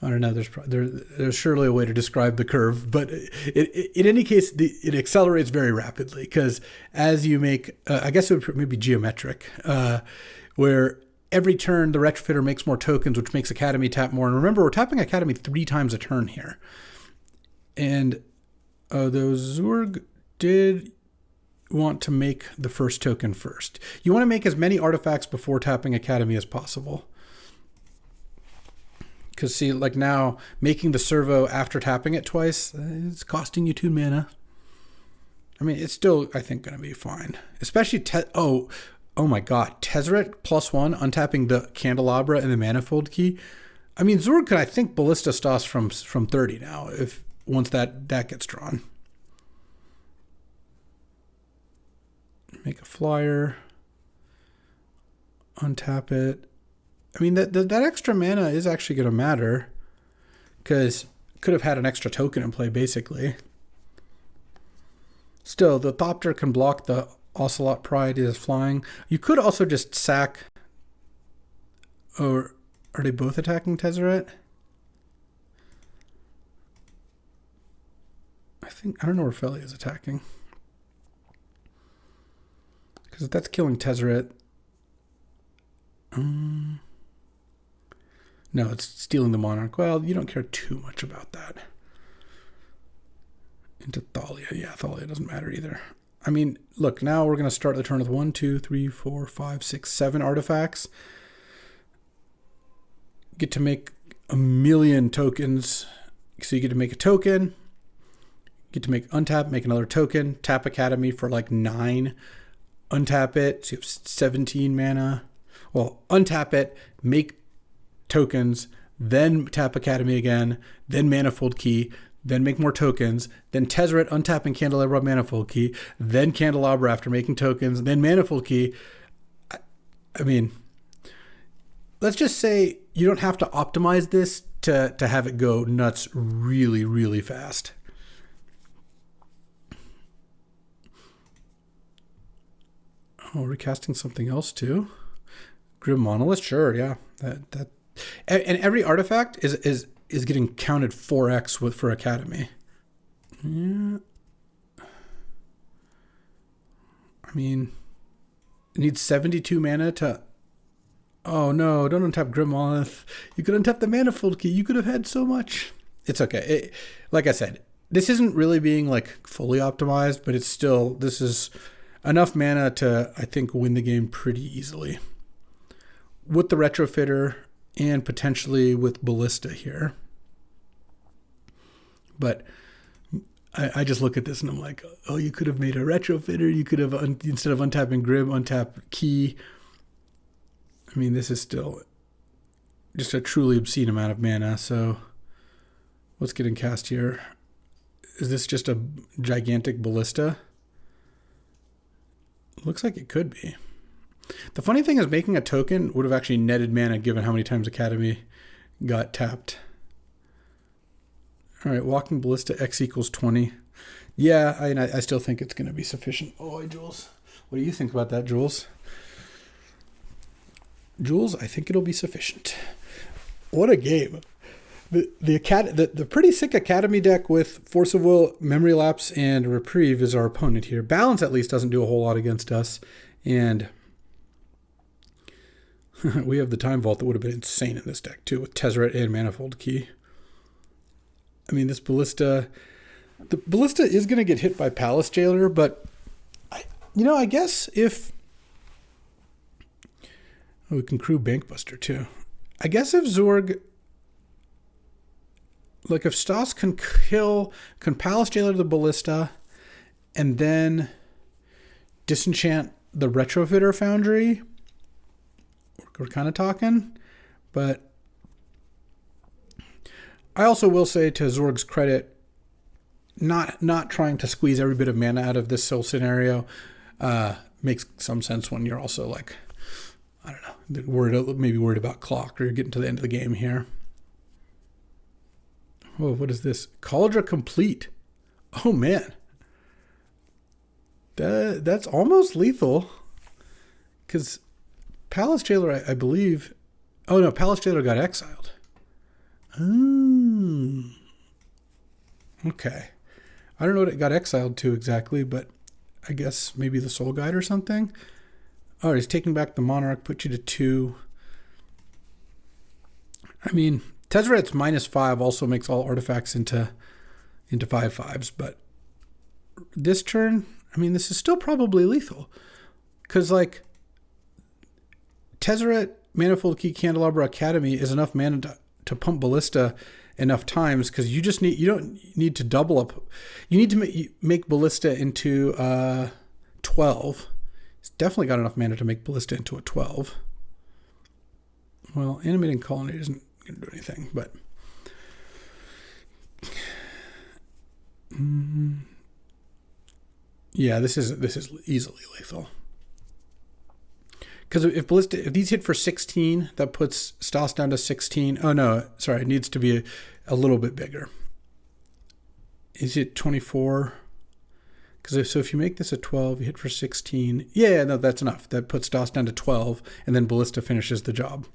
I don't know. There's surely a way to describe the curve, but in any case, it accelerates very rapidly because as you make, I guess it would maybe geometric, where every turn the Retrofitter makes more tokens, which makes Academy tap more. And remember, we're tapping Academy 3 times a turn here. And though Zurg did want to make the first token first. You want to make as many artifacts before tapping Academy as possible. Because see, like now, making the servo after tapping it twice, it's costing you 2 mana. I mean, it's still, I think, going to be fine. Especially, oh my God, Tezzeret +1, untapping the Candelabra and the Manifold Key. I mean, Zurg could, I think, Ballista Stas from 30 now, if once that gets drawn. Make a flyer. Untap it. I mean, that extra mana is actually going to matter because could have had an extra token in play, basically. Still, the Thopter can block the Ocelot Pride is flying. You could also just sack... Or are they both attacking Tezzeret? I don't know where Feli is attacking. Because if that's killing Tezzeret... no, it's stealing the Monarch. Well, you don't care too much about that. Into Thalia. Yeah, Thalia doesn't matter either. I mean, look, now we're going to start the turn with 1, 2, 3, 4, 5, 6, 7 artifacts. Get to make a million tokens. So you get to make a token. Get to make untap, make another token. Tap Academy for like 9. Untap it. So you have 17 mana. Well, untap it, make tokens, then tap Academy again, then Manifold Key, then make more tokens, then Tezzeret, untap, and Candelabra, Manifold Key, then Candelabra after making tokens, then Manifold Key. I mean, let's just say you don't have to optimize this to have it go nuts really, really fast. Oh, recasting something else too? Grim Monolith, sure, yeah. That and every artifact is getting counted 4x for Academy. Yeah. I mean, it needs 72 mana to... Oh no, don't untap Grim Monolith. You could untap the Manifold Key. You could have had so much. It's okay. Like I said, this isn't really being like fully optimized, but it's still, this is enough mana to, I think, win the game pretty easily. With the Retrofitter and potentially with Ballista here. But I just look at this and I'm like, oh, you could have made a Retrofitter. You could have, instead of untapping Grim, untap Key. I mean, this is still just a truly obscene amount of mana. So what's getting cast here? Is this just a gigantic Ballista? Looks like it could be. The funny thing is making a token would have actually netted mana given how many times Academy got tapped. All right, Walking Ballista X equals 20. Yeah, I still think it's going to be sufficient. Oh, Jules. What do you think about that, Jules? Jules, I think it'll be sufficient. What a game. The pretty sick Academy deck with Force of Will, Memory Lapse, and Reprieve is our opponent here. Balance at least doesn't do a whole lot against us. And we have the Time Vault that would have been insane in this deck too, with Tezzeret and Manifold Key. I mean, this Ballista... The Ballista is going to get hit by Palace Jailer, but I guess if... Oh, we can crew Bankbuster too. I guess if Zorg... Like if Stas can Palace Jailer the Ballista and then disenchant the Retrofitter Foundry, we're kind of talking. But I also will say, to Zorg's credit, not trying to squeeze every bit of mana out of this whole scenario makes some sense when you're also like, I don't know, maybe worried about clock or you're getting to the end of the game here. Oh, what is this? Cauldra Complete. Oh man, that's almost lethal. Because Palace Jailer, I believe. Oh no, Palace Jailer got exiled. Okay. I don't know what it got exiled to exactly, but I guess maybe the Soul Guide or something. Oh, he's taking back the Monarch, put you to 2. I mean, Tezzeret's -5 also makes all artifacts into 5/5s, but this turn, I mean, this is still probably lethal. Because, like, Tezzeret, Manifold Key, Candelabra, Academy is enough mana to pump Ballista enough times, because you don't need to double up. You need to make Ballista into 12. It's definitely got enough mana to make Ballista into a 12. Well, Animating Colony isn't going to do anything, but yeah, this is easily lethal. Because if these hit for 16, that puts Stas down to 16. Oh no, sorry, it needs to be a little bit bigger. Is it 24? Because so if you make this a 12, you hit for 16. Yeah, no, that's enough. That puts DOS down to 12, and then Ballista finishes the job.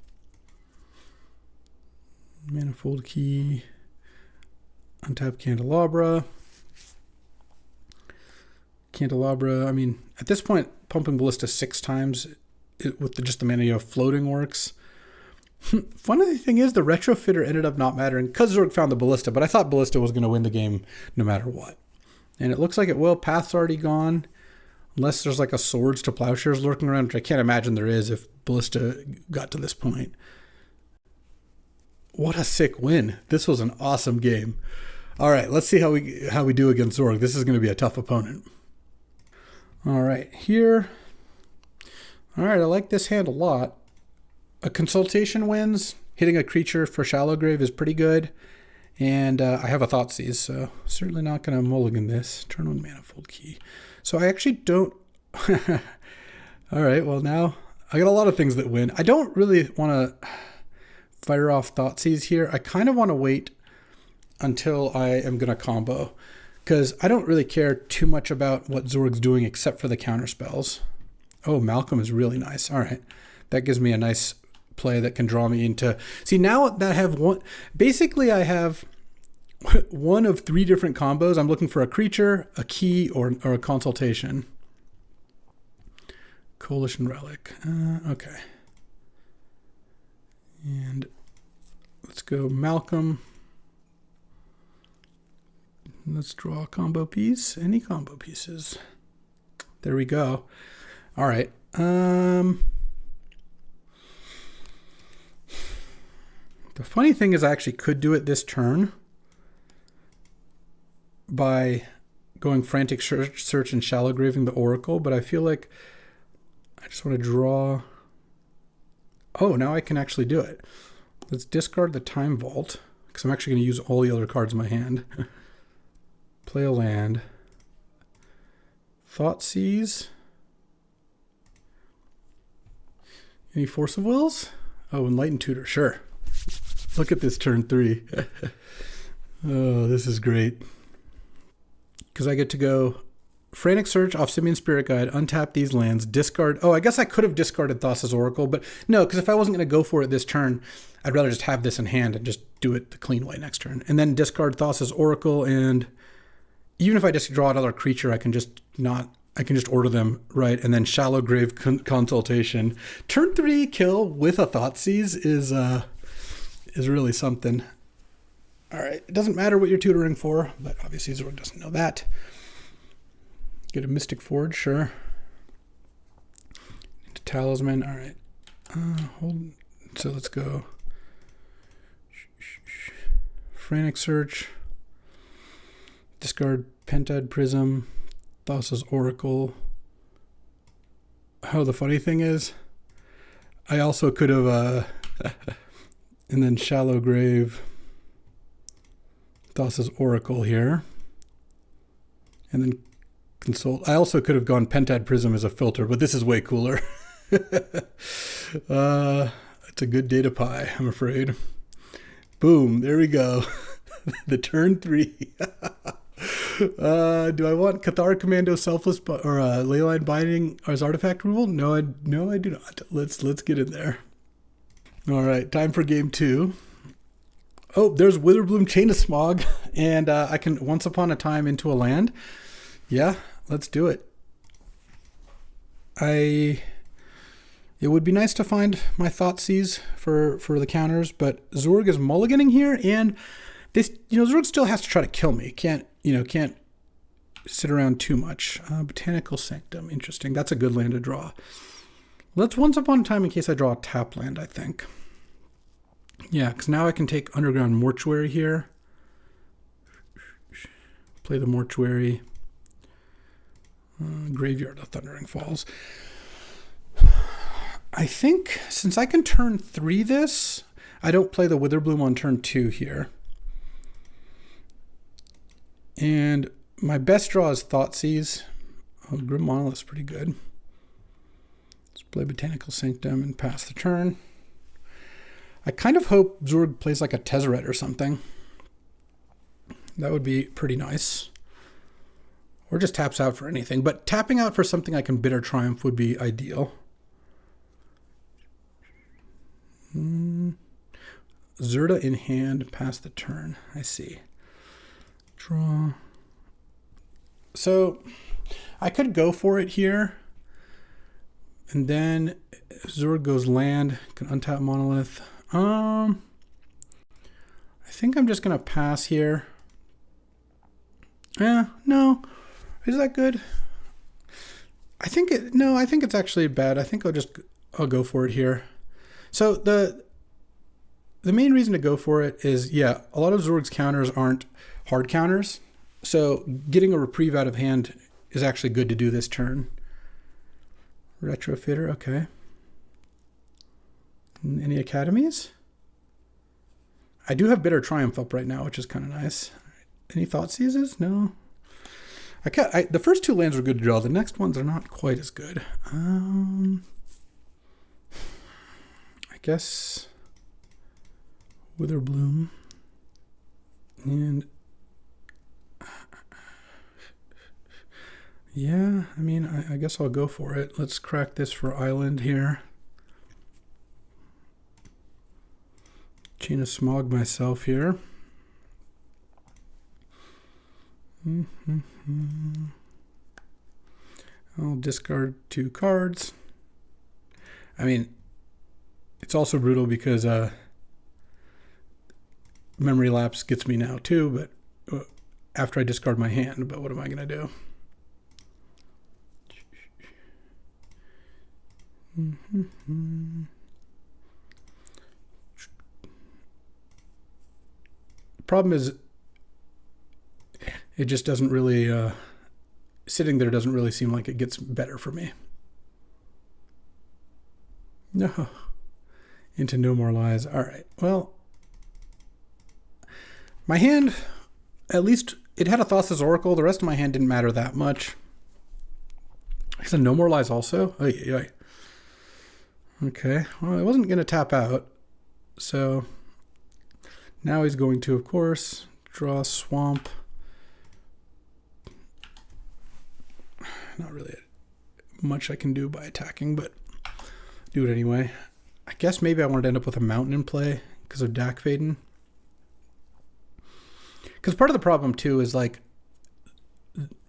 Manifold key. Untap Candelabra. Candelabra, I mean, at this point, pumping Ballista 6 times with just the mana you have floating works. Funny thing is, the retrofitter ended up not mattering because Zurg found the Ballista, but I thought Ballista was going to win the game no matter what. And it looks like it will. Path's already gone. Unless there's like a Swords to Plowshares lurking around, which I can't imagine there is if Ballista got to this point. What a sick win. This was an awesome game. All right, let's see how we do against Zurg. This is going to be a tough opponent. All right, here. All right, I like this hand a lot. A Consultation wins. Hitting a creature for Shallow Grave is pretty good. And I have a Thoughtseize, so certainly not going to mulligan this. Turn on Manifold Key. So I actually don't... All right, well now I got a lot of things that win. I don't really want to fire off Thoughtseize here. I kind of want to wait until I am going to combo, because I don't really care too much about what Zurg's doing except for the counter spells. Oh, Malcolm is really nice. All right, that gives me a nice play that can draw me into... See, now that I have one... Basically, I have one of 3 different combos. I'm looking for a creature, a key, or a consultation. Coalition Relic. Okay. And let's go Malcolm. Let's draw a combo piece. Any combo pieces. There we go. All right. The funny thing is I actually could do it this turn by going Frantic Search and Shallow Graving the Oracle, but I feel like I just want to draw... Oh, now I can actually do it. Let's discard the Time Vault, because I'm actually going to use all the other cards in my hand. Play a land. Thoughtseize. Any Force of Wills? Oh, Enlightened Tutor, sure. Look at this turn 3. Oh, this is great. Because I get to go Frantic Search off Simian Spirit Guide, untap these lands, discard... Oh, I guess I could have discarded Thassa's Oracle, but no, because if I wasn't going to go for it this turn, I'd rather just have this in hand and just do it the clean way next turn. And then discard Thassa's Oracle, and even if I just draw another creature, I can just order them, right? And then Shallow Grave Consultation. Turn 3 kill with a Thoughtseize is really something. All right, it doesn't matter what you're tutoring for, but obviously Zurg doesn't know that. Get a Mystic Forge, sure. Into Talisman, all right. So let's go. Frantic Search. Discard Pentad Prism. Thassa's Oracle. Oh, the funny thing is, I also could have, and then Shallow Grave, Thassa's Oracle here, and then Consult. I also could have gone Pentad Prism as a filter, but this is way cooler. It's a good day to pie, I'm afraid. Boom, there we go. The turn 3. Do I want Cathar Commando Selfless or Leyline Binding as artifact removal? No, I do not. Let's get in there. All right, time for game 2. Oh, there's Witherbloom Chain of Smog, and I can Once Upon a Time into a land. Yeah, let's do it. It would be nice to find my Thoughtseize for the counters, but Zurg is mulliganing here, and this, Zurg still has to try to kill me. Can't sit around too much. Botanical Sanctum, interesting. That's a good land to draw. Let's Once Upon a Time in case I draw a tap land, I think. Yeah, because now I can take Underground Mortuary here. Play the Mortuary. Graveyard of Thundering Falls. I think since I can turn 3 this, I don't play the Witherbloom on turn 2 here. And my best draw is Thoughtseize. Oh, Grim Monolith's pretty good. Let's play Botanical Sanctum and pass the turn. I kind of hope Zurg plays like a Tezzeret or something. That would be pretty nice. Or just taps out for anything. But tapping out for something I can Bitter Triumph would be ideal. Zerda in hand, pass the turn. I see. Draw. So I could go for it here. And then Zord goes land. Can untap Monolith. I think I'm just going to pass here. No. Is that good? I think it's actually bad. I think I'll go for it here. So the main reason to go for it is, yeah, a lot of Zord's counters aren't hard counters. So getting a reprieve out of hand is actually good to do this turn. Retrofitter, okay. Any academies? I do have Bitter Triumph up right now, which is kind of nice. Any Thought Seizes? No. The first two lands were good to draw. The next ones are not quite as good. I guess Witherbloom. And yeah, I mean, I guess I'll go for it. Let's crack this for Island here. Chain of Smog myself here. I'll discard 2 cards. I mean, it's also brutal because Memory Lapse gets me now too, but after I discard my hand, but what am I going to do? The problem is it just doesn't really, sitting there doesn't really seem like it gets better for me. No. Into No More Lies. All right. Well, my hand, at least it had a Thassa's Oracle. The rest of my hand didn't matter that much. It's a No More Lies also? Oy. Okay. Well, I wasn't going to tap out. So now he's going to, of course, draw Swamp. Not really much I can do by attacking, but do it anyway. I guess maybe I wanted to end up with a mountain in play because of Dak Faden. Because part of the problem too is like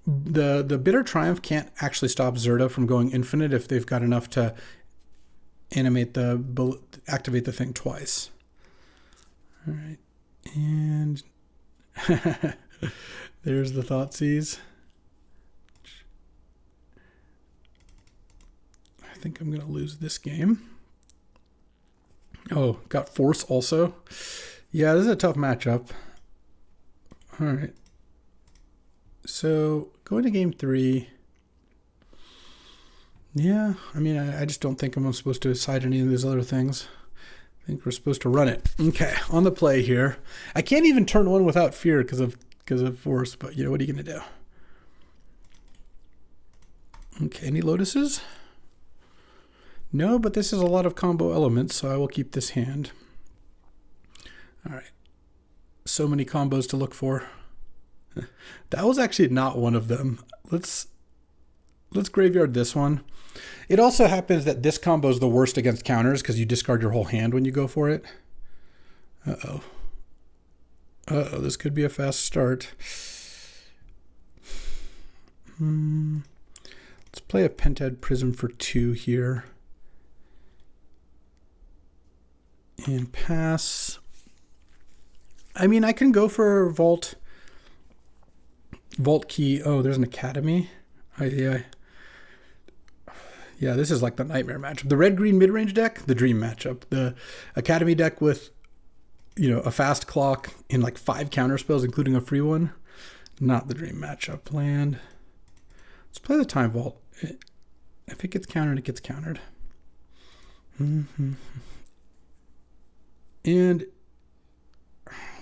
the Bitter Triumph can't actually stop Zerda from going infinite if they've got enough to activate the thing twice. All right, and there's the Thoughtseize. I think I'm going to lose this game. Oh, got Force also. Yeah, this is a tough matchup. All right. So going to game 3. Yeah, I mean, I just don't think I'm supposed to decide any of these other things. I think we're supposed to run it. Okay, on the play here. I can't even turn 1 without fear because of Force, but what are you going to do? Okay, any Lotuses? No, but this is a lot of combo elements, so I will keep this hand. All right. So many combos to look for. That was actually not one of them. Let's graveyard this one. It also happens that this combo is the worst against counters because you discard your whole hand when you go for it. Uh-oh. This could be a fast start. Let's play a Pentad Prism for 2 here. And pass. I mean, I can go for Vault Key. Oh, there's an Academy. Yeah, this is like the nightmare matchup. The red-green mid-range deck, the dream matchup. The Academy deck with, a fast clock and like 5 counter spells, including a free one. Not the dream matchup. Land. Let's play the Time Vault. If it gets countered, it gets countered. And,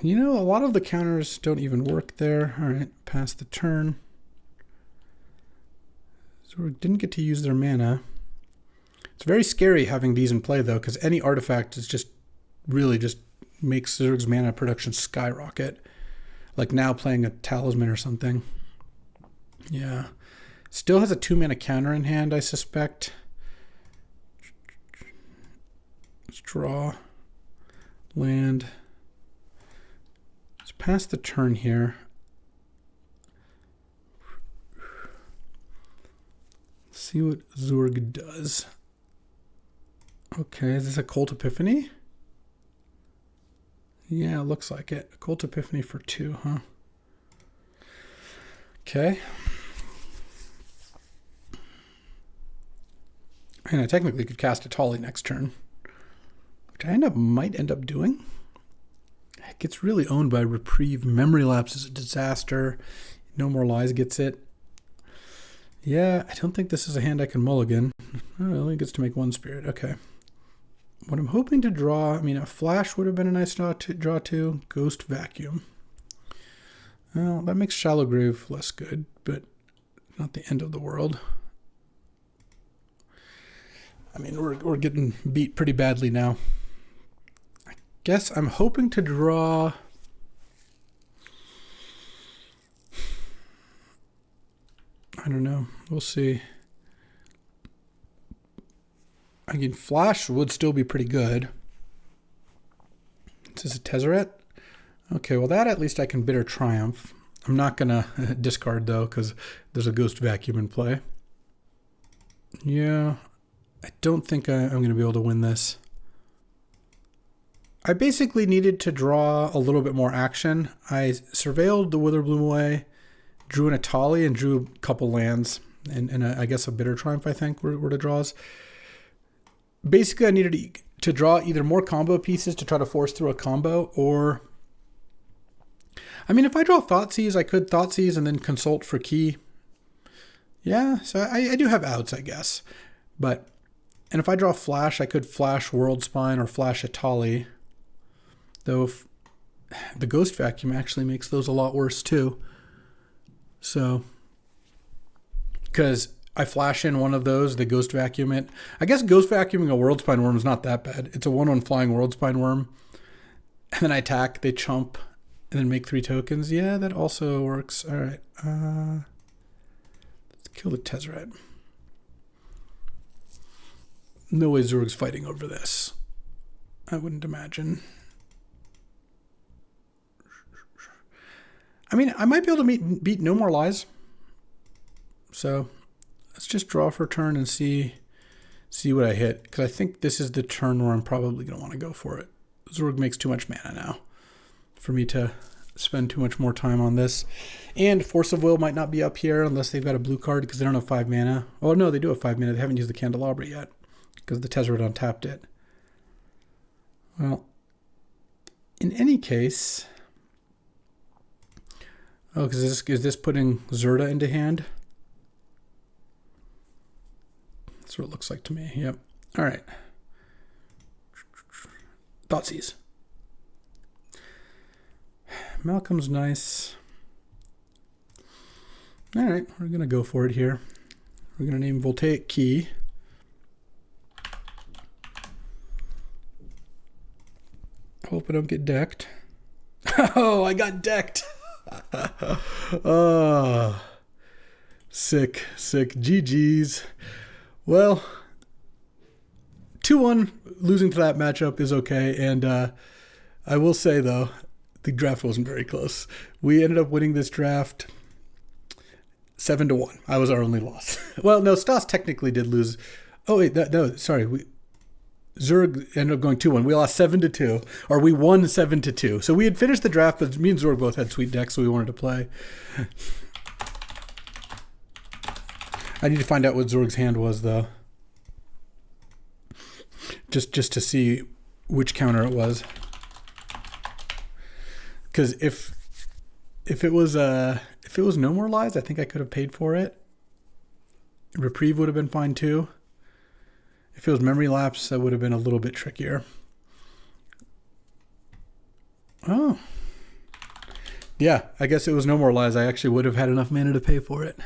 a lot of the counters don't even work there. All right, pass the turn. So we didn't get to use their mana. It's very scary having these in play, though, because any artifact is just really just makes Zerg's mana production skyrocket. Like now playing a talisman or something. Yeah. Still has a 2-mana counter in hand, I suspect. Let's draw. Land. Let's pass the turn here. Let's see what Zurg does. Okay, is this a Cult Epiphany? Yeah, it looks like it. Cult Epiphany for 2, huh? Okay. And I technically could cast a Tali next turn, which I might end up doing. It gets really owned by Reprieve. Memory Lapse is a disaster. No More Lies gets it. Yeah, I don't think this is a hand I can mulligan. Oh, it only gets to make 1 spirit. Okay. What I'm hoping to draw, I mean, a Flash would have been a nice draw too. Ghost Vacuum. Well, that makes Shallow Grave less good, but not the end of the world. I mean, we're getting beat pretty badly now. I guess I'm hoping to draw... I don't know. We'll see. I mean, Flash would still be pretty good. Is this a Tezzeret? Okay, well that at least I can Bitter Triumph. I'm not going to discard though, because there's a Ghost Vacuum in play. Yeah, I don't think I'm going to be able to win this. I basically needed to draw a little bit more action. I surveilled the Witherbloom away, drew an Atali, and drew a couple lands, and I guess a Bitter Triumph, I think, were the draws. Basically, I needed to draw either more combo pieces to try to force through a combo, or... I mean, if I draw Thoughtseize, I could Thoughtseize and then consult for key. Yeah, so I do have outs, I guess. But, and if I draw Flash, I could Flash World Spine or Flash Atali. Though if the Ghost Vacuum actually makes those a lot worse too. So, because I flash in one of those, the Ghost Vacuum it. I guess Ghost Vacuuming a World Spine Worm is not that bad. It's a 1/1 flying World Spine Worm. And then I attack, they chump, and then make 3 tokens. Yeah, that also works. All right. Let's kill the Tezzeret. No way Zurg's fighting over this. I wouldn't imagine. I mean, I might be able to beat No More Lies. So let's just draw for a turn and see what I hit. Because I think this is the turn where I'm probably going to want to go for it. Zurg makes too much mana now for me to spend too much more time on this. And Force of Will might not be up here unless they've got a blue card because they don't have 5 mana. Oh, no, they do have 5 mana. They haven't used the Candelabra yet because the Tezzeret untapped it. Well, in any case... Oh, because is this putting Zerda into hand? That's what it looks like to me. Yep. All right. Thoughtseize. Malcolm's nice. All right, we're going to go for it here. We're going to name Voltaic Key. Hope I don't get decked. Oh, I got decked. Oh, sick. GG's. Well, 2-1 losing to that matchup is okay. And I will say, though, the draft wasn't very close. We ended up winning this draft 7-1. I was our only loss. Well, no, Stas technically did lose. Oh, wait, no, sorry. Zurg ended up going 2-1. We lost 7-2, or we won 7-2. So we had finished the draft, but me and Zurg both had sweet decks, so we wanted to play. I need to find out what Zurg's hand was, though, just to see which counter it was. Because if it was No More Lies, I think I could have paid for it. Reprieve would have been fine too. If it was Memory Lapse, that would have been a little bit trickier. Oh. Yeah, I guess it was No More Lies. I actually would have had enough mana to pay for it.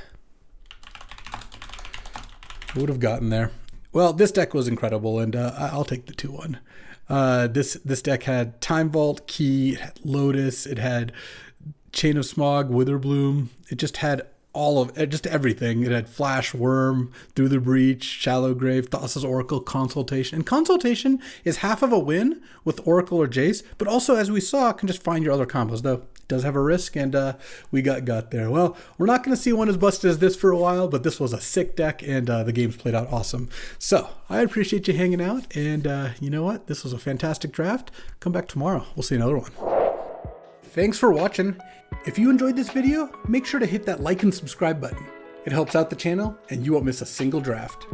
I would have gotten there. Well, this deck was incredible, and I'll take the 2-1. This deck had Time Vault, Key, it had Lotus, it had Chain of Smog, Witherbloom. It just had all of it, just everything. It had Flash, Worm, Through the Breach, Shallow Grave, Thassa's Oracle, Consultation. And Consultation is half of a win with Oracle or Jace, but also, as we saw, can just find your other combos, though it does have a risk, and we got there. Well, we're not going to see one as busted as this for a while, but this was a sick deck, and the game's played out awesome. So I appreciate you hanging out, and you know what? This was a fantastic draft. Come back tomorrow. We'll see another one. Thanks for watching. If you enjoyed this video, make sure to hit that like and subscribe button. It helps out the channel, and you won't miss a single draft.